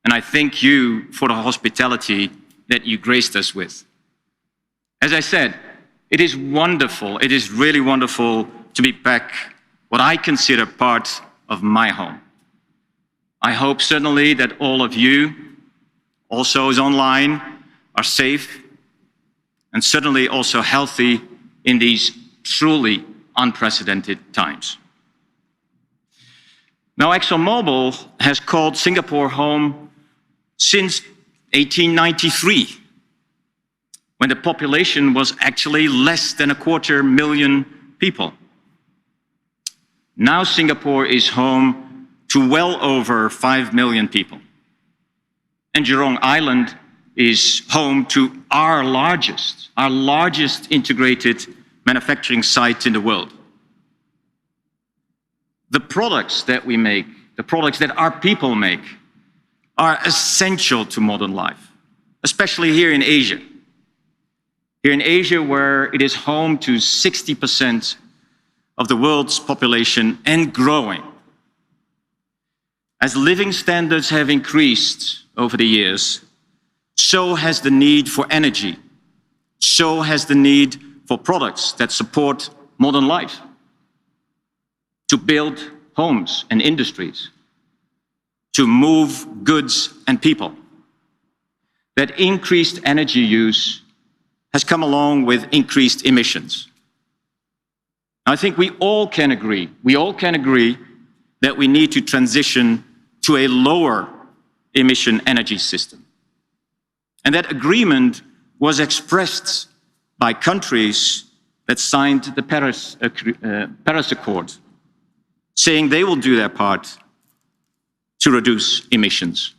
And I thank you for the hospitality that you graced us with. As I said, it is wonderful, it is really wonderful to be back, what I consider part of my home. I hope certainly that all of you, also those online, are safe and certainly also healthy in these truly unprecedented times. Now, ExxonMobil has called Singapore home since 1893, when the population was actually less than 250,000 people. Now Singapore is home to well over 5 million people. And Jurong Island is home to our largest integrated manufacturing site in the world. The products that we make, the products that our people make, are essential to modern life, especially here in Asia. Here in Asia, where it is home to 60% of the world's population and growing. As living standards have increased over the years, so has the need for energy, so has the need for products that support modern life, to build homes and industries, to move goods and people. That increased energy use has come along with increased emissions. I think we all can agree that we need to transition to a lower emission energy system. And that agreement was expressed by countries that signed the Paris Accord, saying they will do their part to reduce emissions.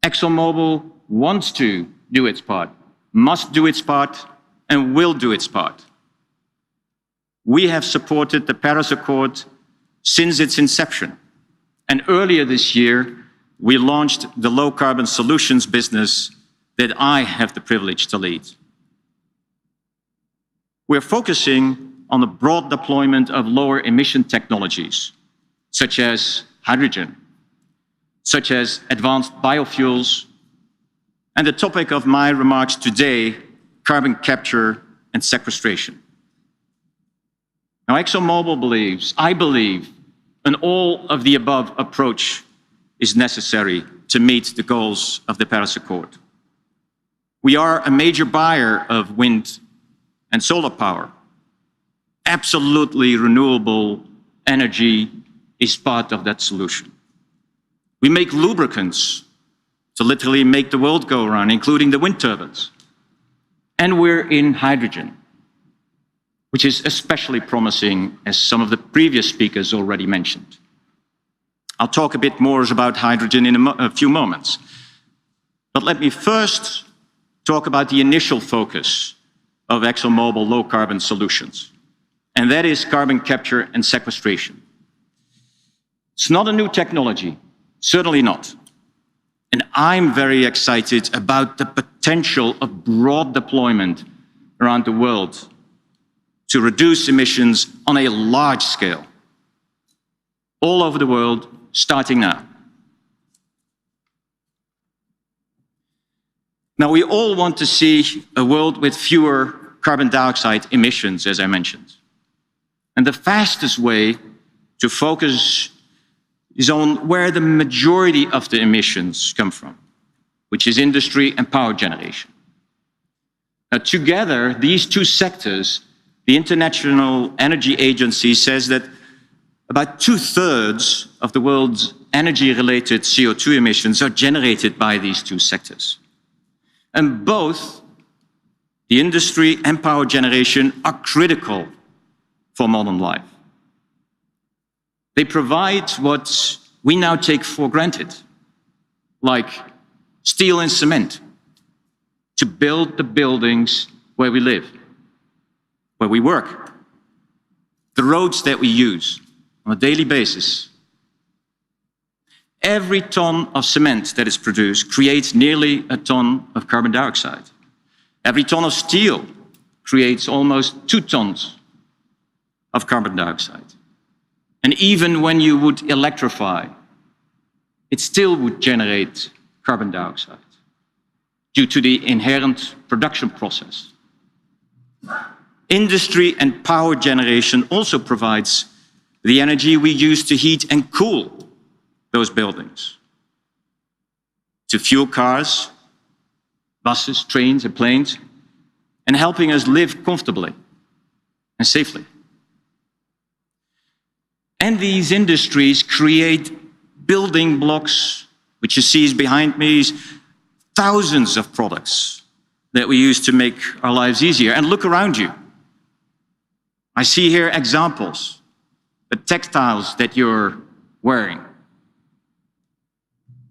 ExxonMobil wants to do its part, must do its part, and will do its part. We have supported the Paris Accord since its inception. And earlier this year, we launched the low carbon solutions business that I have the privilege to lead. We're focusing on the broad deployment of lower emission technologies, such as hydrogen, such as advanced biofuels, and the topic of my remarks today, carbon capture and sequestration. Now, ExxonMobil believes, I believe, an all-of-the-above approach is necessary to meet the goals of the Paris Accord. We are a major buyer of wind and solar power. Absolutely renewable energy is part of that solution. We make lubricants to literally make the world go around, including the wind turbines. And we're in hydrogen, which is especially promising, as some of the previous speakers already mentioned. I'll talk a bit more about hydrogen in a few moments. But let me first talk about the initial focus of ExxonMobil low-carbon solutions, and that is carbon capture and sequestration. It's not a new technology, certainly not. And I'm very excited about the potential of broad deployment around the world to reduce emissions on a large scale, all over the world, starting now. Now, we all want to see a world with fewer carbon dioxide emissions, as I mentioned. And the fastest way to focus is on where the majority of the emissions come from, which is industry and power generation. Now, together, these two sectors, the International Energy Agency says that about 2/3 of the world's energy-related CO2 emissions are generated by these two sectors. And both the industry and power generation are critical for modern life. They provide what we now take for granted, like steel and cement, to build the buildings where we live, where we work, the roads that we use on a daily basis. Every ton of cement that is produced creates nearly a ton of carbon dioxide. Every ton of steel creates almost 2 tons of carbon dioxide. And even when you would electrify, it still would generate carbon dioxide due to the inherent production process. Industry and power generation also provides the energy we use to heat and cool those buildings, to fuel cars, buses, trains, and planes, and helping us live comfortably and safely. And these industries create building blocks, which you see behind me, thousands of products that we use to make our lives easier. And look around you. I see here examples, the textiles that you're wearing.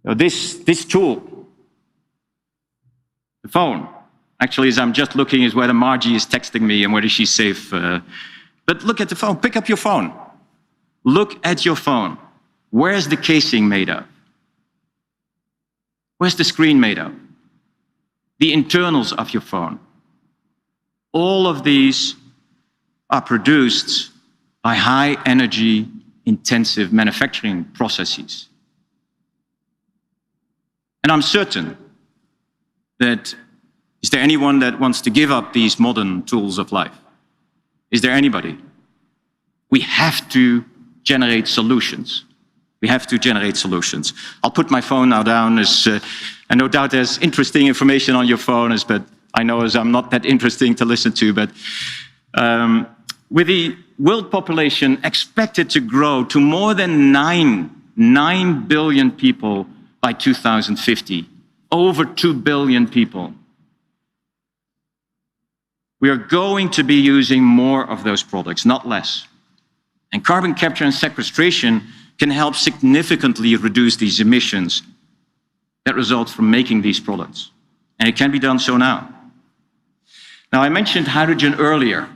This tool, the phone, actually, as I'm just looking, is whether Margie is texting me and whether she's safe. But look at the phone. Pick up your phone. Look at your phone. Where's the casing made of? Where's the screen made of? The internals of your phone. All of these are produced by high energy intensive manufacturing processes. And I'm certain that, is there anyone that wants to give up these modern tools of life? Is there anybody? We have to generate solutions. We have to generate solutions. I'll put my phone now down, and no doubt there's interesting information on your phone, but I know as I'm not that interesting to listen to, but with the world population expected to grow to more than 9 billion people by 2050, over 2 billion people, we are going to be using more of those products, not less. And carbon capture and sequestration can help significantly reduce these emissions that result from making these products. And it can be done so now. Now, I mentioned hydrogen earlier,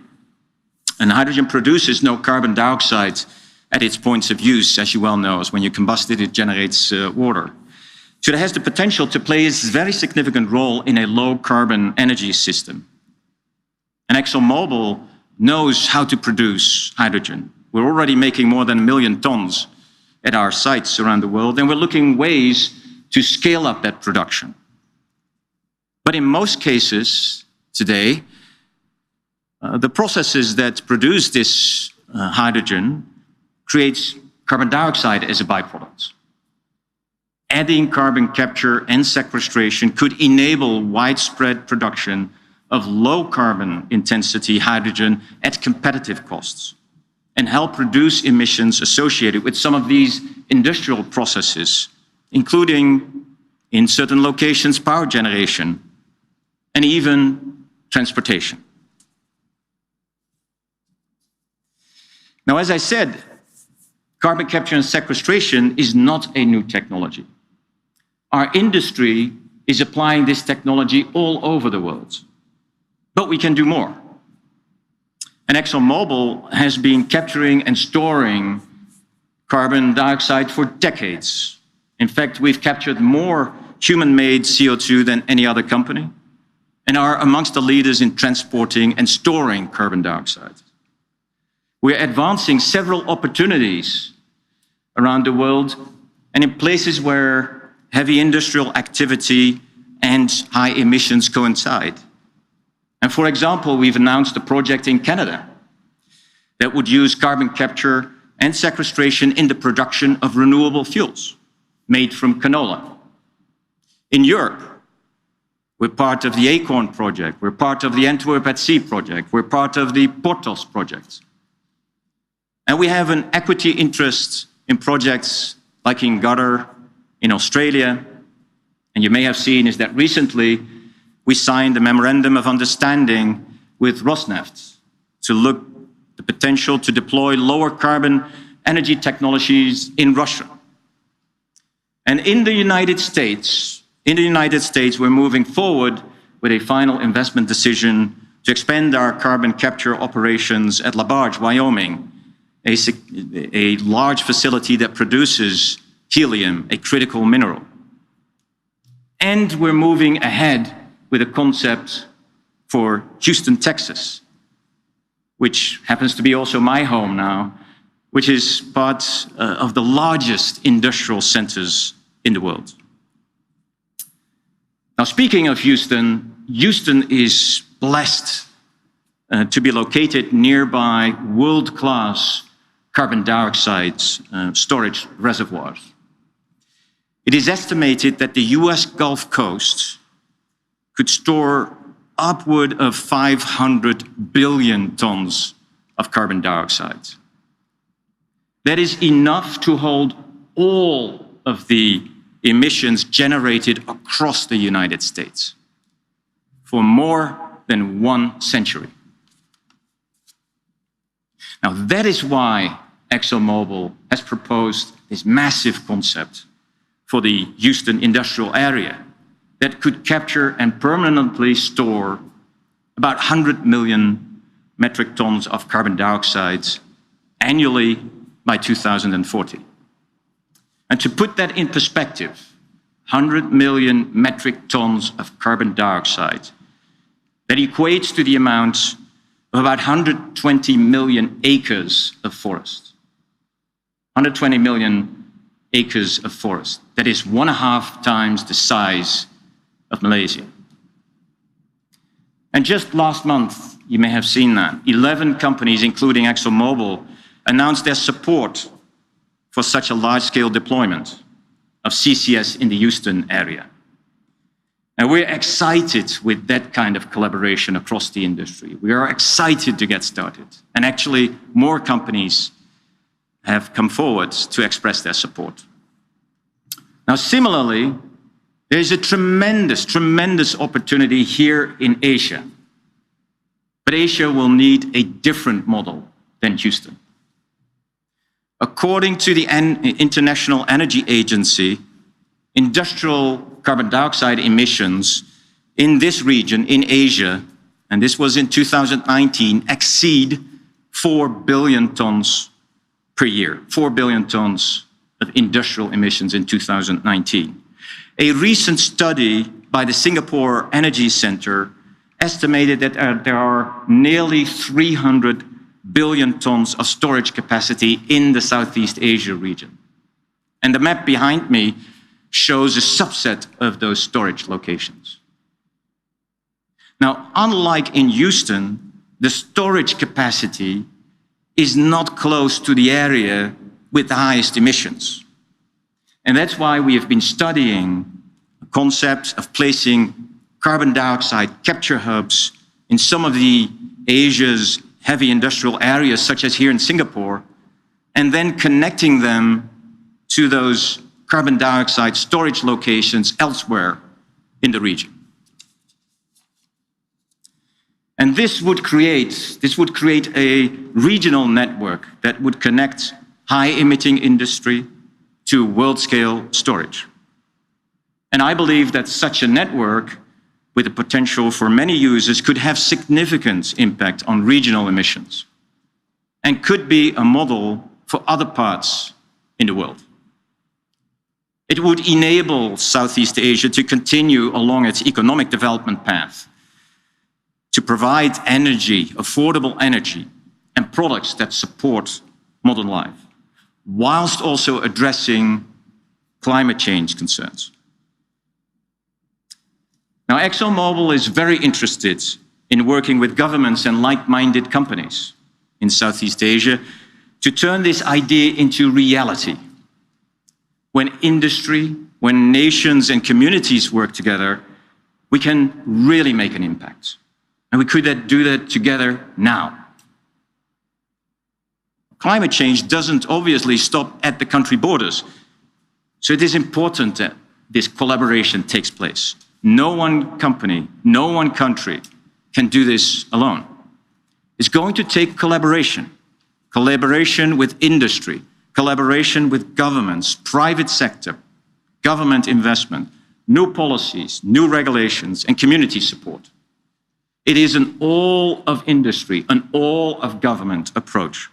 and hydrogen produces no carbon dioxide at its points of use, as you well know. When you combust it, it generates water. So it has the potential to play a very significant role in a low-carbon energy system. And ExxonMobil knows how to produce hydrogen. We're already making more than 1 million tons at our sites around the world, and we're looking ways to scale up that production. But in most cases today, the processes that produce this hydrogen creates carbon dioxide as a byproduct. Adding carbon capture and sequestration could enable widespread production of low carbon intensity hydrogen at competitive costs and help reduce emissions associated with some of these industrial processes, including, in certain locations, power generation and even transportation. Now, as I said, carbon capture and sequestration is not a new technology. Our industry is applying this technology all over the world, but we can do more. And ExxonMobil has been capturing and storing carbon dioxide for decades. In fact, we've captured more human-made CO2 than any other company and are amongst the leaders in transporting and storing carbon dioxide. We're advancing several opportunities around the world and in places where heavy industrial activity and high emissions coincide. And for example, we've announced a project in Canada that would use carbon capture and sequestration in the production of renewable fuels made from canola. In Europe, we're part of the Acorn project, we're part of the Antwerp at Sea project, we're part of the Portos project. And we have an equity interest in projects like in Qatar, in Australia, and you may have seen is that recently we signed a memorandum of understanding with Rosneft to look at the potential to deploy lower carbon energy technologies in Russia. And in the United States, we're moving forward with a final investment decision to expand our carbon capture operations at LaBarge, Wyoming, a large facility that produces helium, a critical mineral. And we're moving ahead with a concept for Houston, Texas, which happens to be also my home now, which is part of the largest industrial centers in the world. Now, speaking of Houston, Houston is blessed to be located nearby world-class carbon dioxide storage reservoirs. It is estimated that the US Gulf Coast could store upward of 500 billion tons of carbon dioxide. That is enough to hold all of the emissions generated across the United States for more than 1 century. Now, that is why ExxonMobil has proposed this massive concept for the Houston industrial area that could capture and permanently store about 100 million metric tons of carbon dioxide annually by 2040. And to put that in perspective, 100 million metric tons of carbon dioxide, that equates to the amount of about 120 million acres of forest. 120 million acres of forest. That is 1.5 times the size of Malaysia. And just last month, you may have seen that, 11 companies, including ExxonMobil, announced their support for such a large-scale deployment of CCS in the Houston area. And we're excited with that kind of collaboration across the industry. We are excited to get started. And actually, more companies have come forward to express their support. Now, similarly, there's a tremendous opportunity here in Asia. But Asia will need a different model than Houston. According to the International Energy Agency, industrial carbon dioxide emissions in this region, in Asia, and this was in 2019, exceed 4 billion tons per year. 4 billion tons of industrial emissions in 2019. A recent study by the Singapore Energy Center estimated that there are nearly 300 billion tons of storage capacity in the Southeast Asia region. And the map behind me shows a subset of those storage locations. Now, unlike in Houston, the storage capacity is not close to the area with the highest emissions. And that's why we have been studying the concept of placing carbon dioxide capture hubs in some of the Asia's heavy industrial areas, such as here in Singapore, and then connecting them to those carbon dioxide storage locations elsewhere in the region. And this would create a regional network that would connect high-emitting industry to world-scale storage. And I believe that such a network, with the potential for many users, could have significant impact on regional emissions and could be a model for other parts in the world. It would enable Southeast Asia to continue along its economic development path, to provide energy, affordable energy, and products that support modern life, whilst also addressing climate change concerns. Now, ExxonMobil is very interested in working with governments and like-minded companies in Southeast Asia to turn this idea into reality. When industry, when nations and communities work together, we can really make an impact. And we could do that together now. Climate change doesn't obviously stop at the country borders. So it is important that this collaboration takes place. No one company, no one country can do this alone. It's going to take collaboration. Collaboration with industry, collaboration with governments, private sector, government investment, new policies, new regulations, and community support. It is an all of industry, an all of government approach.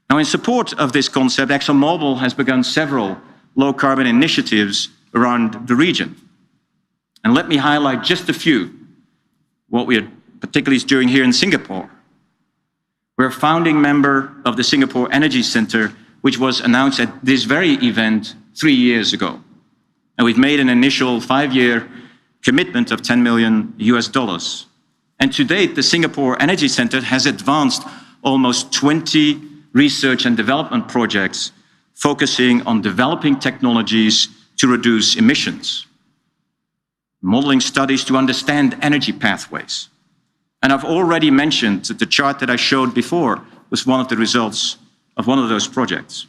Now, in support of this concept, ExxonMobil has begun several low-carbon initiatives around the region. And let me highlight just a few, what we are particularly doing here in Singapore. We're a founding member of the Singapore Energy Center, which was announced at this very event 3 years ago. And we've made an initial 5-year commitment of $10 million US. And to date, the Singapore Energy Center has advanced almost 20 research and development projects focusing on developing technologies to reduce emissions, modeling studies to understand energy pathways. And I've already mentioned that the chart that I showed before was one of the results of one of those projects.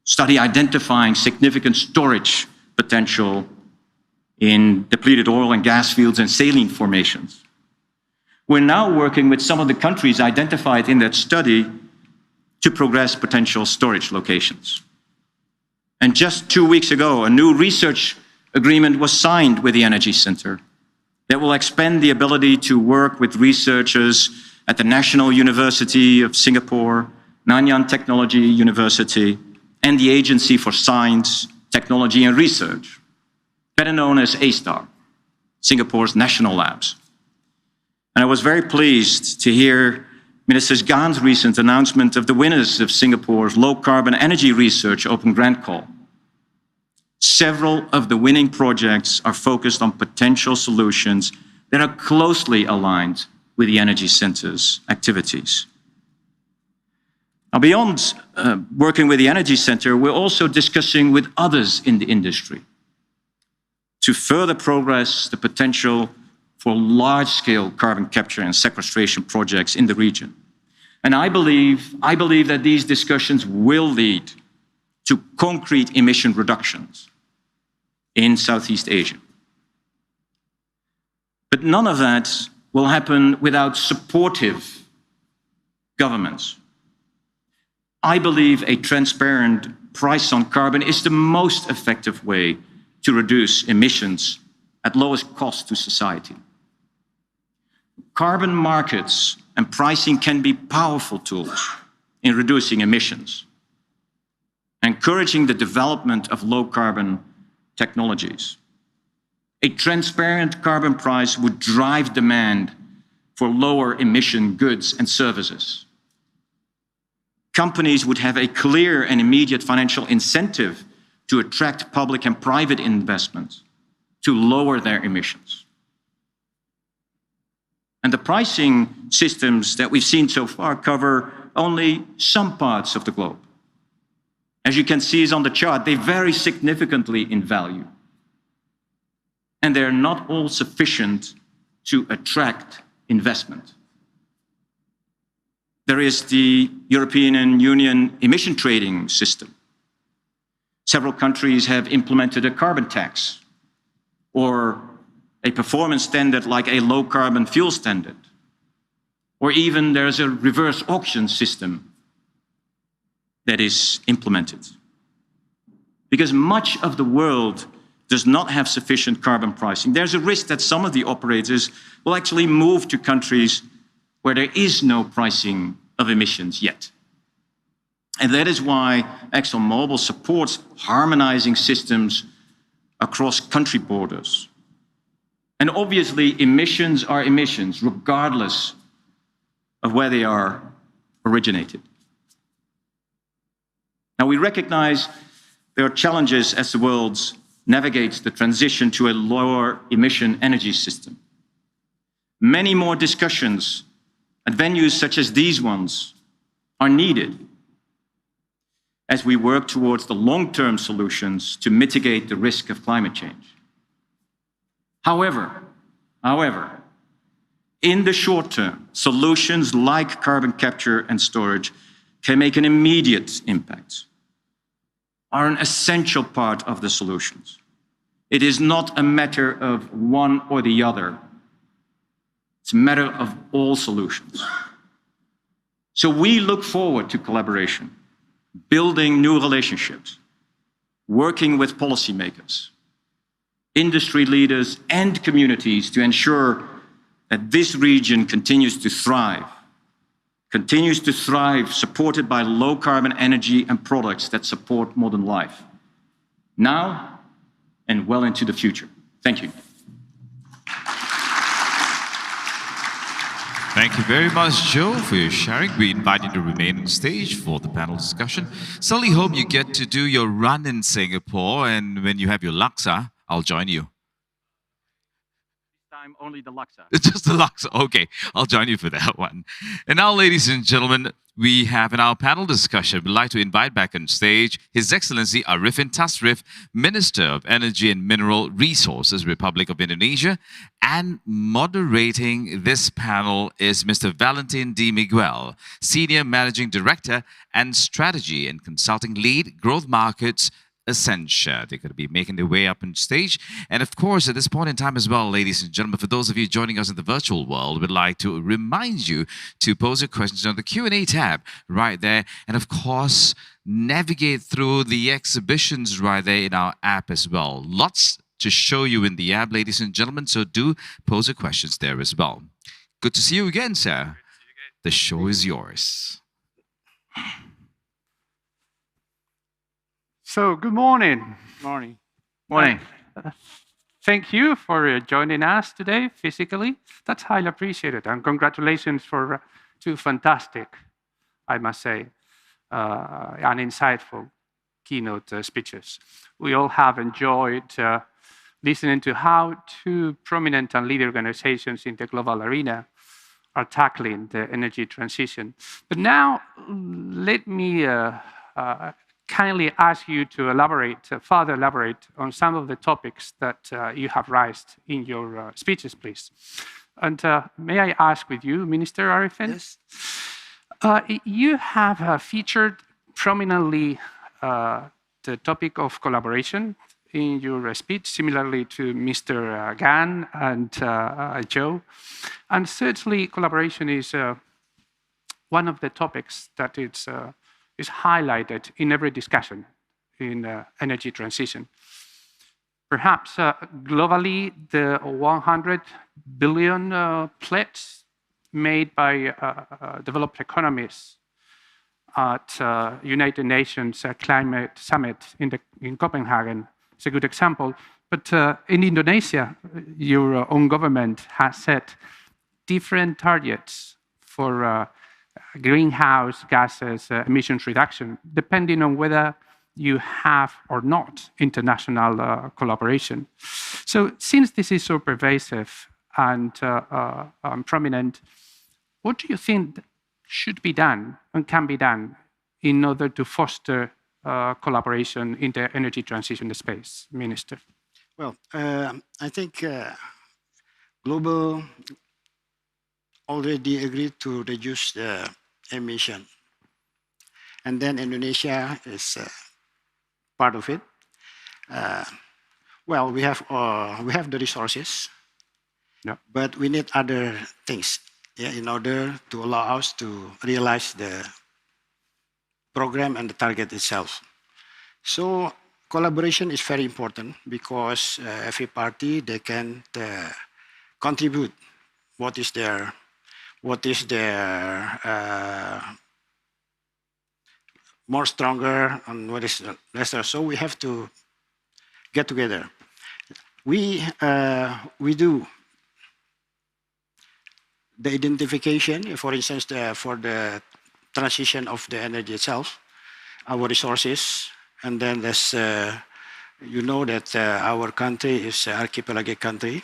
Study identifying significant storage potential in depleted oil and gas fields and saline formations. We're now working with some of the countries identified in that study to progress potential storage locations. And just 2 weeks ago, a new research agreement was signed with the Energy Center that will expand the ability to work with researchers at the National University of Singapore, Nanyang Technology University, and the Agency for Science, Technology and Research, better known as A*STAR, Singapore's national labs. And I was very pleased to hear Minister Gan's recent announcement of the winners of Singapore's low-carbon energy research open grant call. Several of the winning projects are focused on potential solutions that are closely aligned with the Energy Center's activities. Now, beyond working with the Energy Center, we're also discussing with others in the industry, to further progress the potential for large-scale carbon capture and sequestration projects in the region. And I believe that these discussions will lead to concrete emission reductions in Southeast Asia. But none of that will happen without supportive governments. I believe a transparent price on carbon is the most effective way to reduce emissions at lowest cost to society. Carbon markets and pricing can be powerful tools in reducing emissions, encouraging the development of low-carbon technologies. A transparent carbon price would drive demand for lower emission goods and services. Companies would have a clear and immediate financial incentive to attract public and private investments to lower their emissions. And the pricing systems that we've seen so far cover only some parts of the globe. As you can see on the chart, they vary significantly in value. And they're not all sufficient to attract investment. There is the European Union emission trading system. Several countries have implemented a carbon tax or a performance standard like a low-carbon fuel standard. Or even there's a reverse auction system that is implemented. Because much of the world does not have sufficient carbon pricing. There's a risk that some of the operators will actually move to countries where there is no pricing of emissions yet. And that is why ExxonMobil supports harmonizing systems across country borders. And obviously, emissions are emissions, regardless of where they are originated. Now, we recognize there are challenges as the world navigates the transition to a lower emission energy system. Many more discussions at venues such as these ones are needed as we work towards the long-term solutions to mitigate the risk of climate change. However, in the short term, solutions like carbon capture and storage can make an immediate impact, are an essential part of the solutions. It is not a matter of one or the other. It's a matter of all solutions. So we look forward to collaboration, building new relationships, working with policymakers, industry leaders, and communities to ensure that this region continues to thrive, supported by low-carbon energy and products that support modern life, now and well into the future. Thank you. Thank you very much, Joe, for your sharing. We invite you to remain on stage for the panel discussion. Certainly hope you get to do your run in Singapore, and when you have your laksa, I'll join you. Time only the laksa. It's just the laksa. Okay, I'll join you for that one. And now, ladies and gentlemen, we have in our panel discussion, we'd like to invite back on stage His Excellency Arifin Tasrif, Minister of Energy and Mineral Resources, Republic of Indonesia. And moderating this panel is Mr. Valentin D. Miguel, Senior Managing Director and Strategy and Consulting Lead, Growth Markets, Essentia. They're going to be making their way up on stage. And of course, at this point in time as well, ladies and gentlemen, for those of you joining us in the virtual world, we'd like to remind you to pose your questions on the Q&A tab right there. And of course, navigate through the exhibitions right there in our app as well. Lots to show you in the app, ladies and gentlemen, so do pose your questions there as well. Good to see you again, sir. The show is yours. So, good morning. Morning. Thank you for joining us today physically. That's highly appreciated. And congratulations for two fantastic, I must say, and insightful keynote speeches. We all have enjoyed listening to how two prominent and leading organizations in the global arena are tackling the energy transition. But now, let me kindly ask you to elaborate, further elaborate on some of the topics that you have raised in your speeches, please. And may I ask with you, Minister Arifin? Yes. You have featured prominently the topic of collaboration in your speech, similarly to Mr. Gan and Joe. And certainly collaboration is one of the topics that is highlighted in every discussion in energy transition. Perhaps globally, the 100 billion pledge made by developed economies at United Nations Climate Summit in Copenhagen is a good example. But in Indonesia, your own government has set different targets for greenhouse gases emissions reduction, depending on whether you have or not international collaboration. So since this is so pervasive and prominent, what do you think should be done and can be done in order to foster collaboration in the energy transition space, Minister? Well, I think global already agreed to reduce the emission, and then Indonesia is part of it. Well, we have the resources, Yeah. but we need other things, yeah, in order to allow us to realize the program and the target itself. So collaboration is very important because every party, they can contribute what is their more stronger and what is lesser. So we have to get together. We do the identification, for instance, for the transition of the energy itself, our resources, and then there's, you know that our country is an archipelagic country.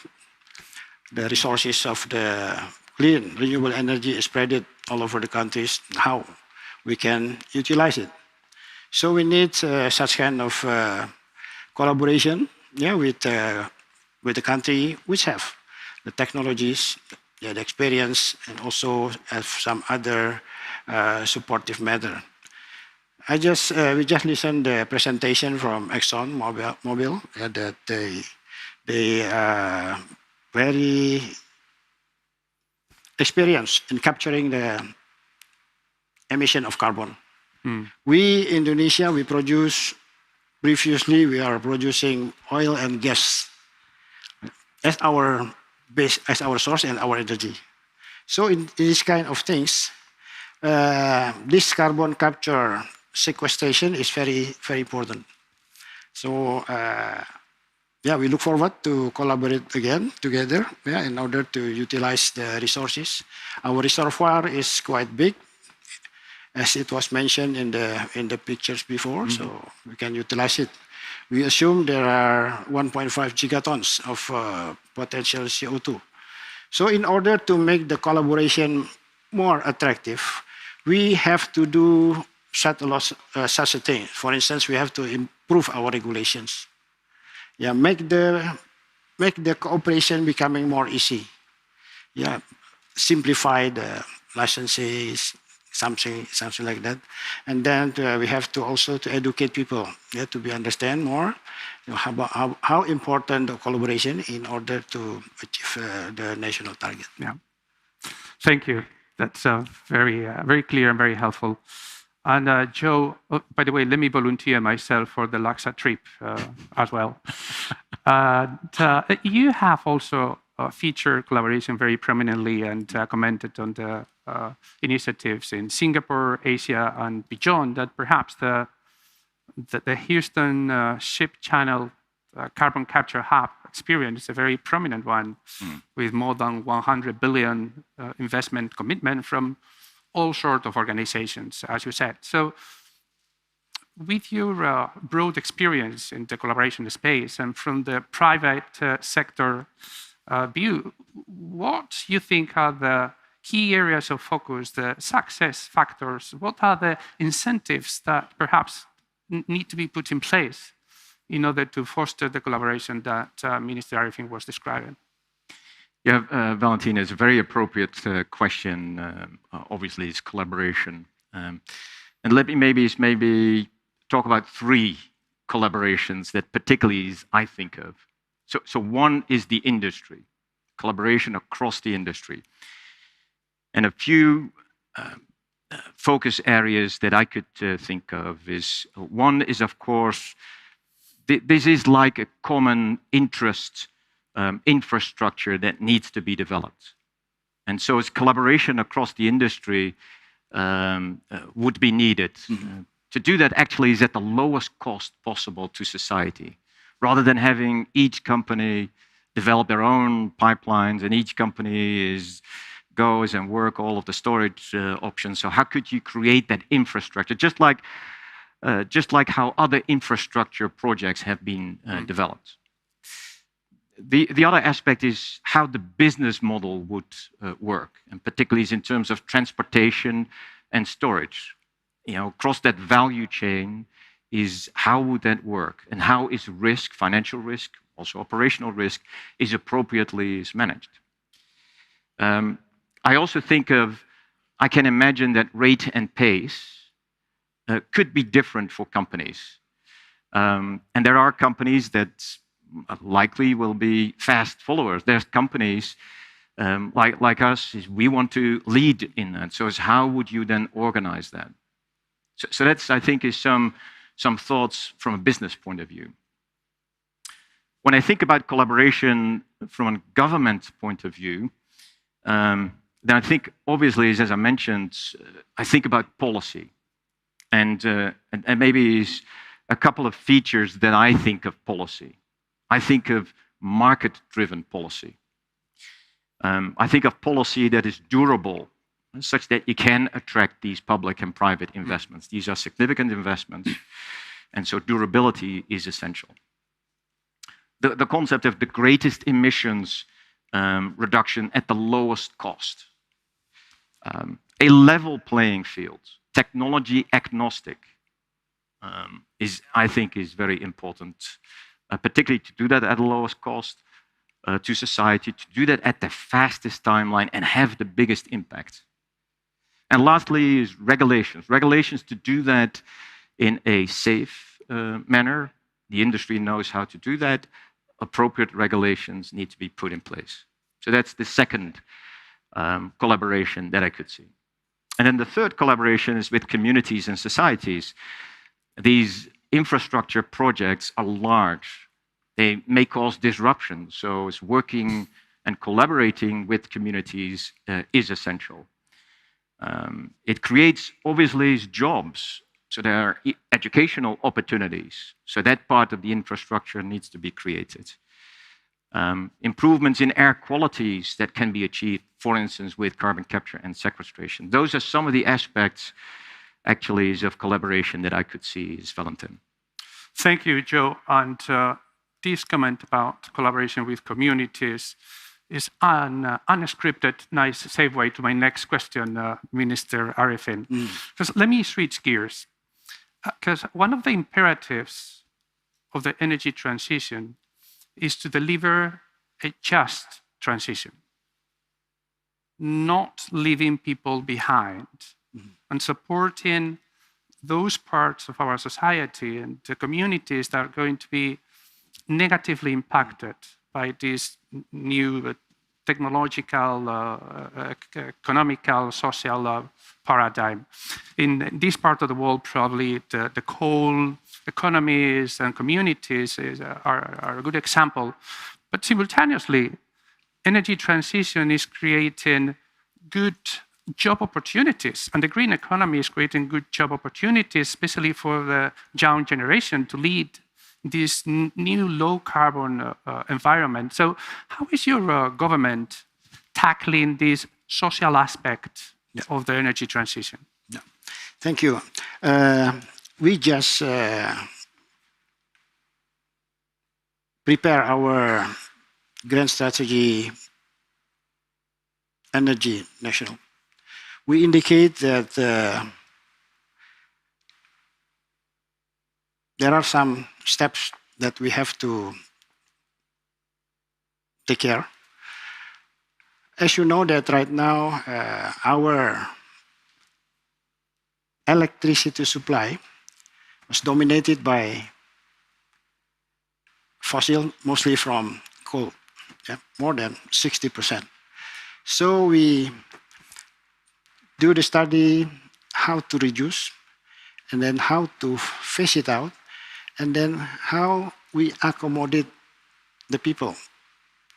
The resources of the clean, renewable energy is spread all over the countries. How we can utilize it? So we need such kind of collaboration, yeah, with the country which have the technologies, yeah, the experience, and also have some other supportive matter. We just listened the presentation from ExxonMobil, yeah, that they very experienced in capturing the emission of carbon. We, Indonesia, we produce, previously we are producing oil and gas as our base, as our source and our energy. So in these kind of things, this carbon capture sequestration is very, very important. So yeah, we look forward to collaborate again together, yeah, in order to utilize the resources. Our reservoir is quite big, as it was mentioned in the pictures before, so we can utilize it. We assume there are 1.5 gigatons of potential CO2. So in order to make the collaboration more attractive, we have to do such a thing. For instance, we have to improve our regulations. Yeah, make the cooperation becoming more easy. Yeah, simplify the licenses, something like that. And then we have to also to educate people, yeah, to understand more, you know, how important the collaboration in order to achieve the national target. Yeah. Thank you. That's very clear and very helpful. And Joe, by the way, let me volunteer myself for the Laksa trip as well. You have also featured collaboration very prominently and commented on the initiatives in Singapore, Asia, and beyond. That perhaps the Houston Ship Channel carbon capture hub experience is a very prominent one, with more than 100 billion investment commitment from all sorts of organizations, as you said. So with your broad experience in the collaboration space and from the private sector view, what you think are the key areas of focus, the success factors? What are the incentives that perhaps need to be put in place in order to foster the collaboration that Minister Arifin was describing? Yeah, Valentin, it's a very appropriate question. Obviously, it's collaboration. And let me maybe talk about three collaborations that particularly I think of. So one is the industry, collaboration across the industry. And a few focus areas that I could think of is, one is, of course, this is like a common interest infrastructure that needs to be developed. And so it's collaboration across the industry would be needed. To do that actually is at the lowest cost possible to society, rather than having each company develop their own pipelines and each company goes and work all of the storage options. So how could you create that infrastructure, just like how other infrastructure projects have been developed? The other aspect is how the business model would work, and particularly in terms of transportation and storage. Across that value chain is how would that work, and how is risk, financial risk, also operational risk, is appropriately managed. I also think I can imagine that rate and pace could be different for companies. And there are companies that likely will be fast followers. There's companies like us, we want to lead in that. So it's how would you then organize that? So that's, I think, is some thoughts from a business point of view. When I think about collaboration from a government point of view, then I think, obviously, as I mentioned, I think about policy. And maybe a couple of features that I think of policy. I think of market-driven policy. I think of policy that is durable, such that you can attract these public and private investments. These are significant investments, and so durability is essential. The concept of the greatest emissions reduction at the lowest cost. A level playing field, technology agnostic, I think is very important, particularly to do that at the lowest cost to society, to do that at the fastest timeline and have the biggest impact. And lastly is regulations. Regulations to do that in a safe manner. The industry knows how to do that. Appropriate regulations need to be put in place. So that's the second collaboration that I could see. And then the third collaboration is with communities and societies. These infrastructure projects are large. They may cause disruption. So it's working and collaborating with communities is essential. It creates, obviously, jobs. So there are educational opportunities. So that part of the infrastructure needs to be created. Improvements in air qualities that can be achieved, for instance, with carbon capture and sequestration. Those are some of the aspects, actually, of collaboration that I could see, Valentin. Thank you, Joe. And this comment about collaboration with communities is an unscripted, nice segue to my next question, Minister Arifin. Because let me switch gears. Because one of the imperatives of the energy transition is to deliver a just transition, not leaving people behind, and supporting those parts of our society and the communities that are going to be negatively impacted by this new technological, economical, social paradigm. In this part of the world, probably the coal economies and communities are a good example. But simultaneously, energy transition is creating good job opportunities, and the green economy is creating good job opportunities, especially for the young generation to lead this new low-carbon environment. So how is your government tackling this social aspect of the energy transition? Thank you. We just prepare our grand strategy, energy national. We indicate that there are some steps that we have to take care. As you know that right now, our electricity supply was dominated by fossil, mostly from coal, more than 60%. So we do the study how to reduce, and then how to phase it out, and then how we accommodate the people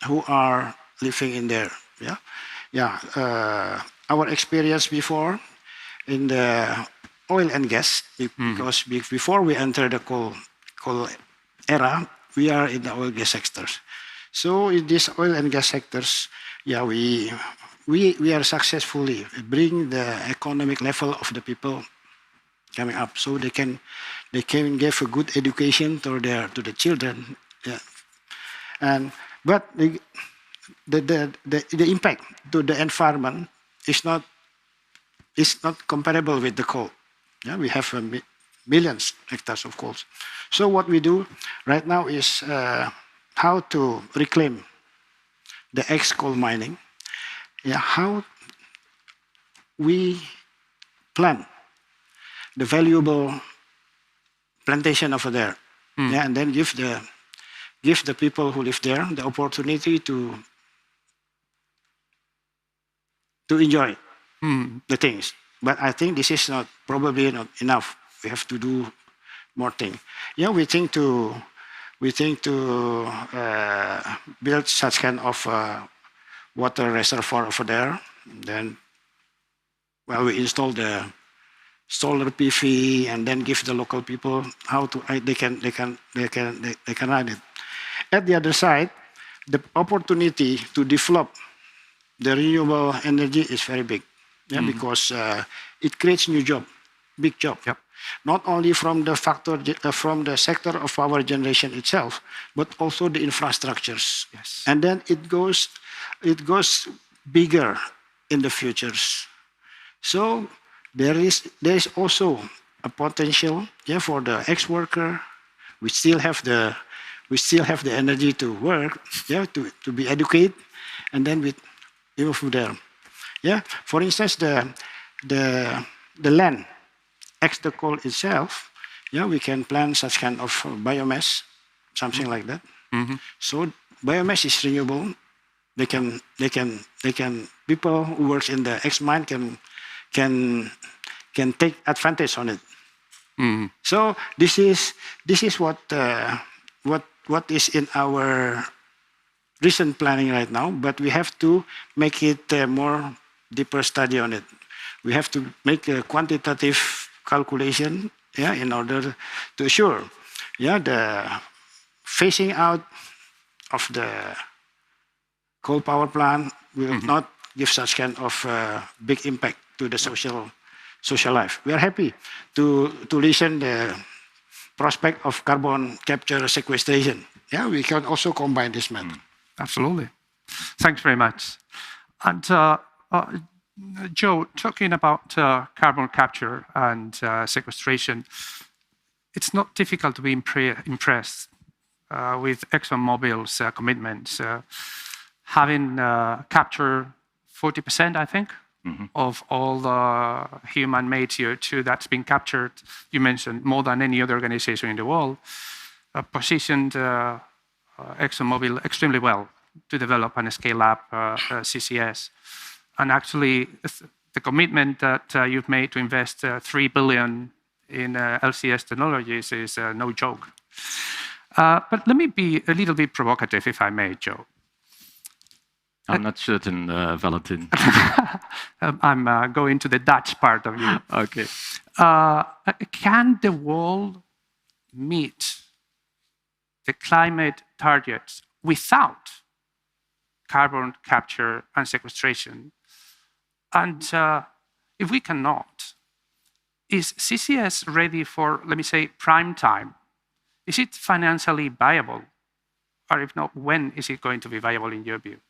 who are living in there. Our experience before in the oil and gas, because before we enter the coal era, we are in the oil gas sectors. So in these oil and gas sectors, we are successfully bring the economic level of the people coming up, so they can give a good education to the children. But the impact to the environment is not comparable with the coal. We have millions hectares of coal. So what we do right now is how to reclaim the ex-coal mining. How we plant the valuable plantation over there, and then give the people who live there the opportunity to enjoy the things. But I think this is probably not enough. We have to do more things. We think to build such kind of water reservoir over there. Then, we install the solar PV, and then give the local people how to they can run it. At the other side, the opportunity to develop the renewable energy is very big, because it creates new job, big job. Not only from the from the sector of power generation itself, but also the infrastructures. Yes. And then it goes bigger in the futures. So there is also a potential, for the ex-worker. We still have the energy to work, to be educated, and then we move from there. For instance, the land, ex the coal itself, we can plant such kind of biomass, something like that. So biomass is renewable. They can people who works in the ex mine can take advantage on it. So this is what is in our recent planning right now. But we have to make it more deeper study on it. We have to make a quantitative calculation, in order to assure, the phasing out of the coal power plant will not give such kind of big impact to the social life. We are happy to listen the prospect of carbon capture sequestration. We can also combine this method. Absolutely. Thanks very much. And Joe, talking about carbon capture and sequestration, it's not difficult to be impressed with ExxonMobil's commitments. Having captured 40%, I think, of all the human-made CO2 that's been captured, you mentioned more than any other organization in the world, positioned ExxonMobil extremely well to develop and scale up CCS. And actually, the commitment that you've made to invest $3 billion in LCS technologies is no joke. But let me be a little bit provocative, if I may, Joe. I'm not certain, Valentin. I'm going to the Dutch part of you. Okay. Can the world meet the climate targets without carbon capture and sequestration? And if we cannot, is CCS ready for, let me say, prime time? Is it financially viable? Or if not, when is it going to be viable in your view?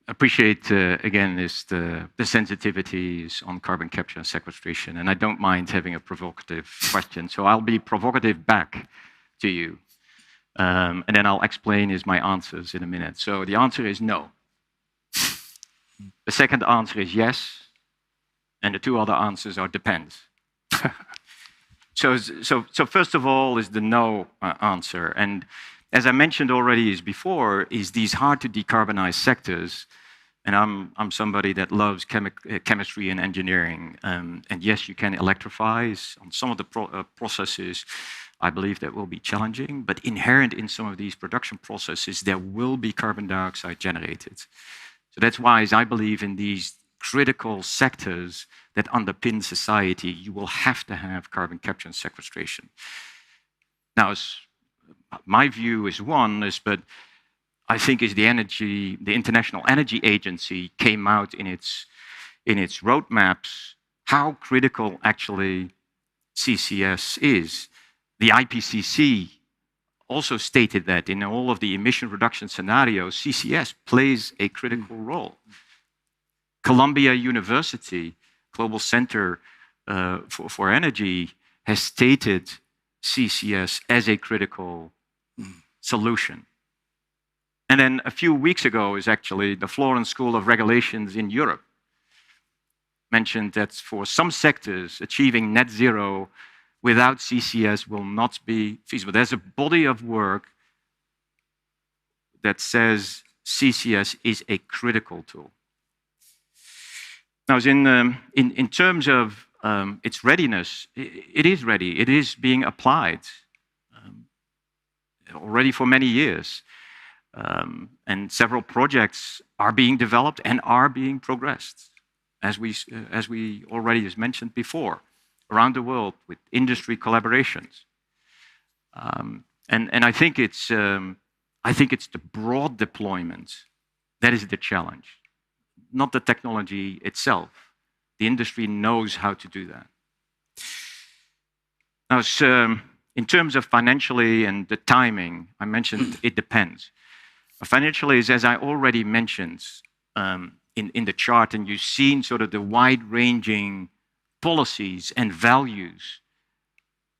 Appreciate, again, is the sensitivities on carbon capture and sequestration. And I don't mind having a provocative question. So I'll be provocative back to you. And then I'll explain my answers in a minute. So the answer is no. The second answer is yes. And the two other answers are depends. So first of all is the no answer. And as I mentioned already before, these hard to decarbonize sectors, and I'm somebody that loves chemistry and engineering. And yes, you can electrify on some of the processes. I believe that will be challenging, but inherent in some of these production processes, there will be carbon dioxide generated. So that's why, as I believe in these critical sectors that underpin society, you will have to have carbon capture and sequestration. Now, my view is but I think the International Energy Agency came out in its roadmaps how critical actually CCS is. The IPCC also stated that in all of the emission reduction scenarios, CCS plays a critical role. Columbia University, Global Center for Energy, has stated CCS as a critical solution. And then a few weeks ago is actually the Florence School of Regulations in Europe mentioned that for some sectors, achieving net zero without CCS will not be feasible. There's a body of work that says CCS is a critical tool. Now, in terms of its readiness, it is ready. It is being applied already for many years. And several projects are being developed and are being progressed, as we already mentioned before, around the world with industry collaborations. And I think it's the broad deployment that is the challenge, not the technology itself. The industry knows how to do that. Now, in terms of financially and the timing, I mentioned it depends. Financially is, as I already mentioned in the chart, and you've seen sort of the wide-ranging policies and values,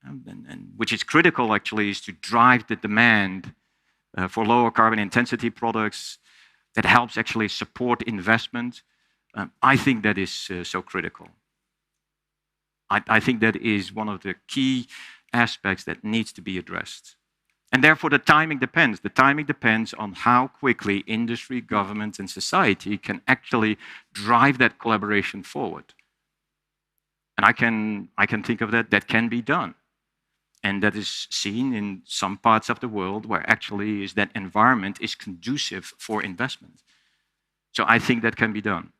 and which is critical actually, is to drive the demand for lower carbon intensity products that helps actually support investment. I think that is so critical. I think that is one of the key aspects that needs to be addressed. And therefore, the timing depends. The timing depends on how quickly industry, government, and society can actually drive that collaboration forward. And I can think of that can be done. And that is seen in some parts of the world where actually that environment is conducive for investment. So I think that can be done.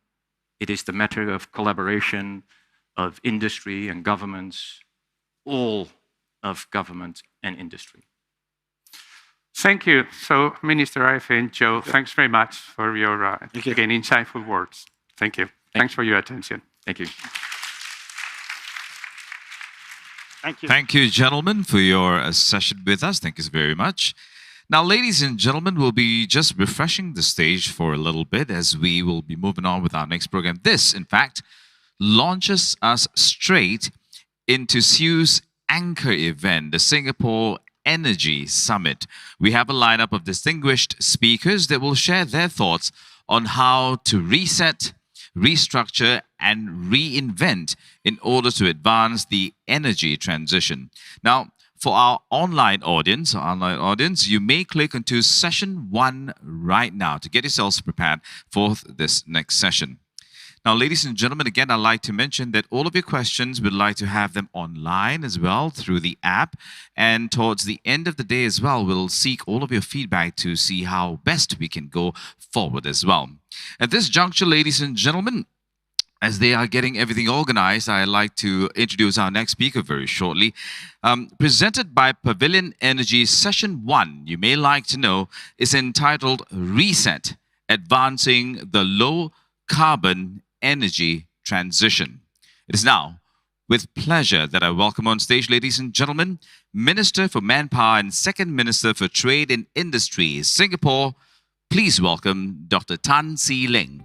It is the matter of collaboration of industry and governments, all of government and industry. Thank you. So, Minister Ife and Joe, thanks very much for your, again, insightful words. Thank you. Thanks for your attention. Thank you. Thank you. Thank you, gentlemen, for your session with us. Thank you very much. Now, ladies and gentlemen, we'll be just refreshing the stage for a little bit as we will be moving on with our next program. This, in fact, launches us straight into SIEW's anchor event, the Singapore Energy Summit. We have a lineup of distinguished speakers that will share their thoughts on how to reset, restructure, and reinvent in order to advance the energy transition. Now, for our online audience, you may click onto session 1 right now to get yourselves prepared for this next session. Now, ladies and gentlemen, again, I'd like to mention that all of your questions, we'd like to have them online as well through the app. And towards the end of the day as well, we'll seek all of your feedback to see how best we can go forward as well. At this juncture, ladies and gentlemen, as they are getting everything organized, I'd like to introduce our next speaker very shortly. Presented by Pavilion Energy, Session 1, you may like to know, is entitled Reset, Advancing the Low Carbon Energy Transition. It is now with pleasure that I welcome on stage, ladies and gentlemen, Minister for Manpower and Second Minister for Trade and Industry, Singapore, Please welcome Dr. Tan See Leng.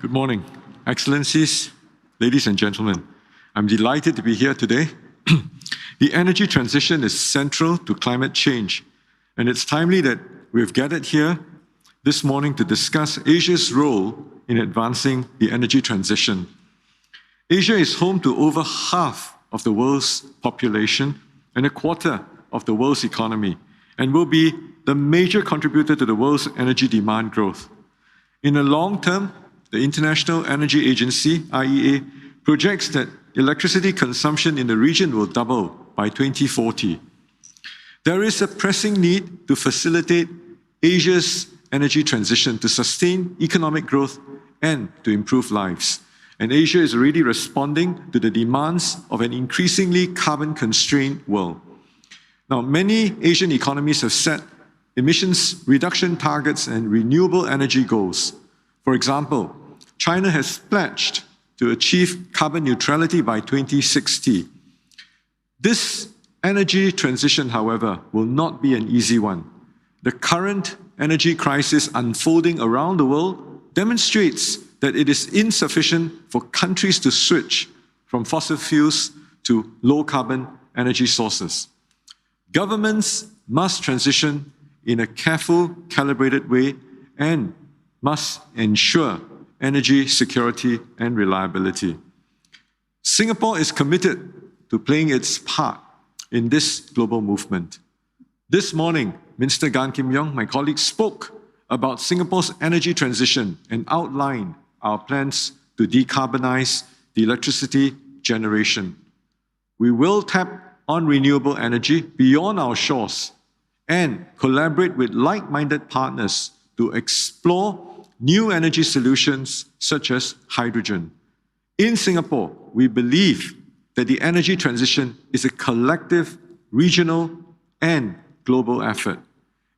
Good morning, Excellencies, ladies and gentlemen. I'm delighted to be here today. The energy transition is central to climate change, and it's timely that we've gathered here this morning to discuss Asia's role in advancing the energy transition. Asia is home to over half of the world's population and a quarter of the world's economy, and will be the major contributor to the world's energy demand growth. In the long term, the International Energy Agency, IEA, projects that electricity consumption in the region will double by 2040. There is a pressing need to facilitate Asia's energy transition to sustain economic growth and to improve lives. And Asia is already responding to the demands of an increasingly carbon-constrained world. Now, many Asian economies have set emissions reduction targets and renewable energy goals. For example, China has pledged to achieve carbon neutrality by 2060. This energy transition, however, will not be an easy one. The current energy crisis unfolding around the world demonstrates that it is insufficient for countries to switch from fossil fuels to low-carbon energy sources. Governments must transition in a careful, calibrated way and must ensure energy security and reliability. Singapore is committed to playing its part in this global movement. This morning, Minister Gan Kim Yong, my colleague, spoke about Singapore's energy transition and outlined our plans to decarbonize the electricity generation. We will tap on renewable energy beyond our shores and collaborate with like-minded partners to explore new energy solutions such as hydrogen. In Singapore, we believe that the energy transition is a collective, regional, and global effort.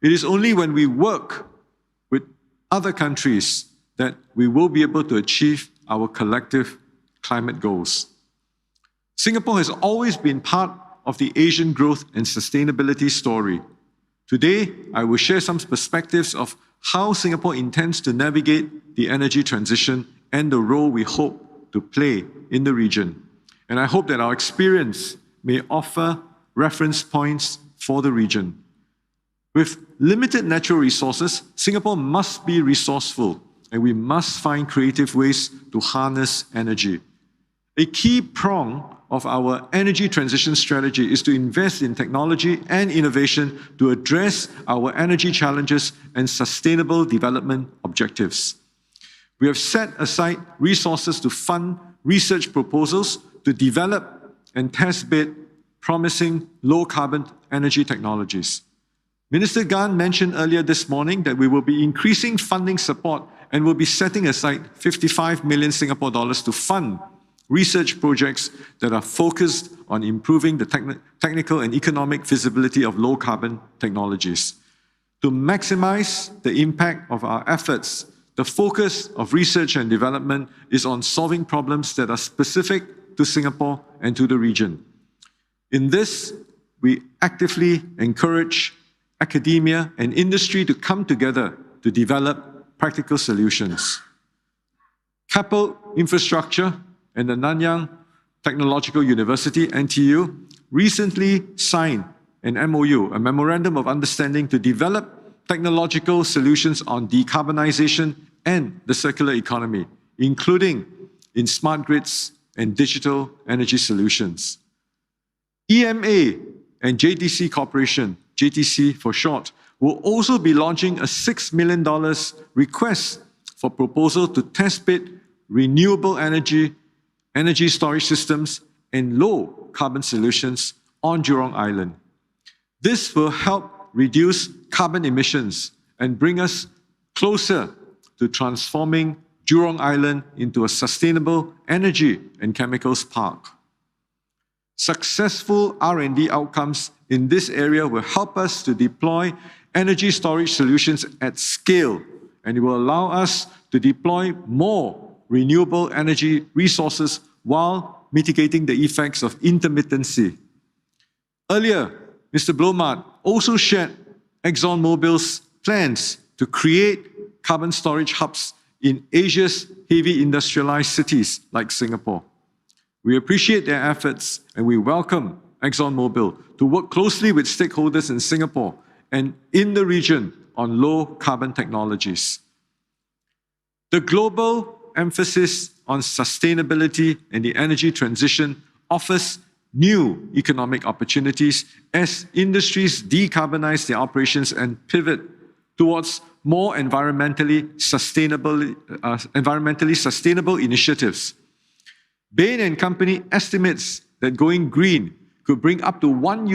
It is only when we work with other countries that we will be able to achieve our collective climate goals. Singapore has always been part of the Asian growth and sustainability story. Today, I will share some perspectives of how Singapore intends to navigate the energy transition and the role we hope to play in the region. And I hope that our experience may offer reference points for the region. With limited natural resources, Singapore must be resourceful, and we must find creative ways to harness energy. A key prong of our energy transition strategy is to invest in technology and innovation to address our energy challenges and sustainable development objectives. We have set aside resources to fund research proposals to develop and test bed promising low-carbon energy technologies. Minister Gan mentioned earlier this morning that we will be increasing funding support and will be setting aside 55 million Singapore dollars to fund research projects that are focused on improving the technical and economic feasibility of low-carbon technologies. To maximize the impact of our efforts, the focus of research and development is on solving problems that are specific to Singapore and to the region. In this, we actively encourage academia and industry to come together to develop practical solutions. Keppel Infrastructure and the Nanyang Technological University, NTU, recently signed an MOU, a Memorandum of Understanding, to develop technological solutions on decarbonization and the circular economy, including in smart grids and digital energy solutions. EMA and JTC Corporation, JTC for short, will also be launching a $6 million request for proposal to test bed renewable energy storage systems and low-carbon solutions on Jurong Island. This will help reduce carbon emissions and bring us closer to transforming Jurong Island into a sustainable energy and chemicals park. Successful R&D outcomes in this area will help us to deploy energy storage solutions at scale, and it will allow us to deploy more renewable energy resources while mitigating the effects of intermittency. Earlier, Mr. Blomart also shared ExxonMobil's plans to create carbon storage hubs in Asia's heavy industrialized cities like Singapore. We appreciate their efforts and we welcome ExxonMobil to work closely with stakeholders in Singapore and in the region on low carbon technologies. The global emphasis on sustainability and the energy transition offers new economic opportunities as industries decarbonize their operations and pivot towards more environmentally sustainable initiatives. Bain & Company estimates that going green could bring up to $1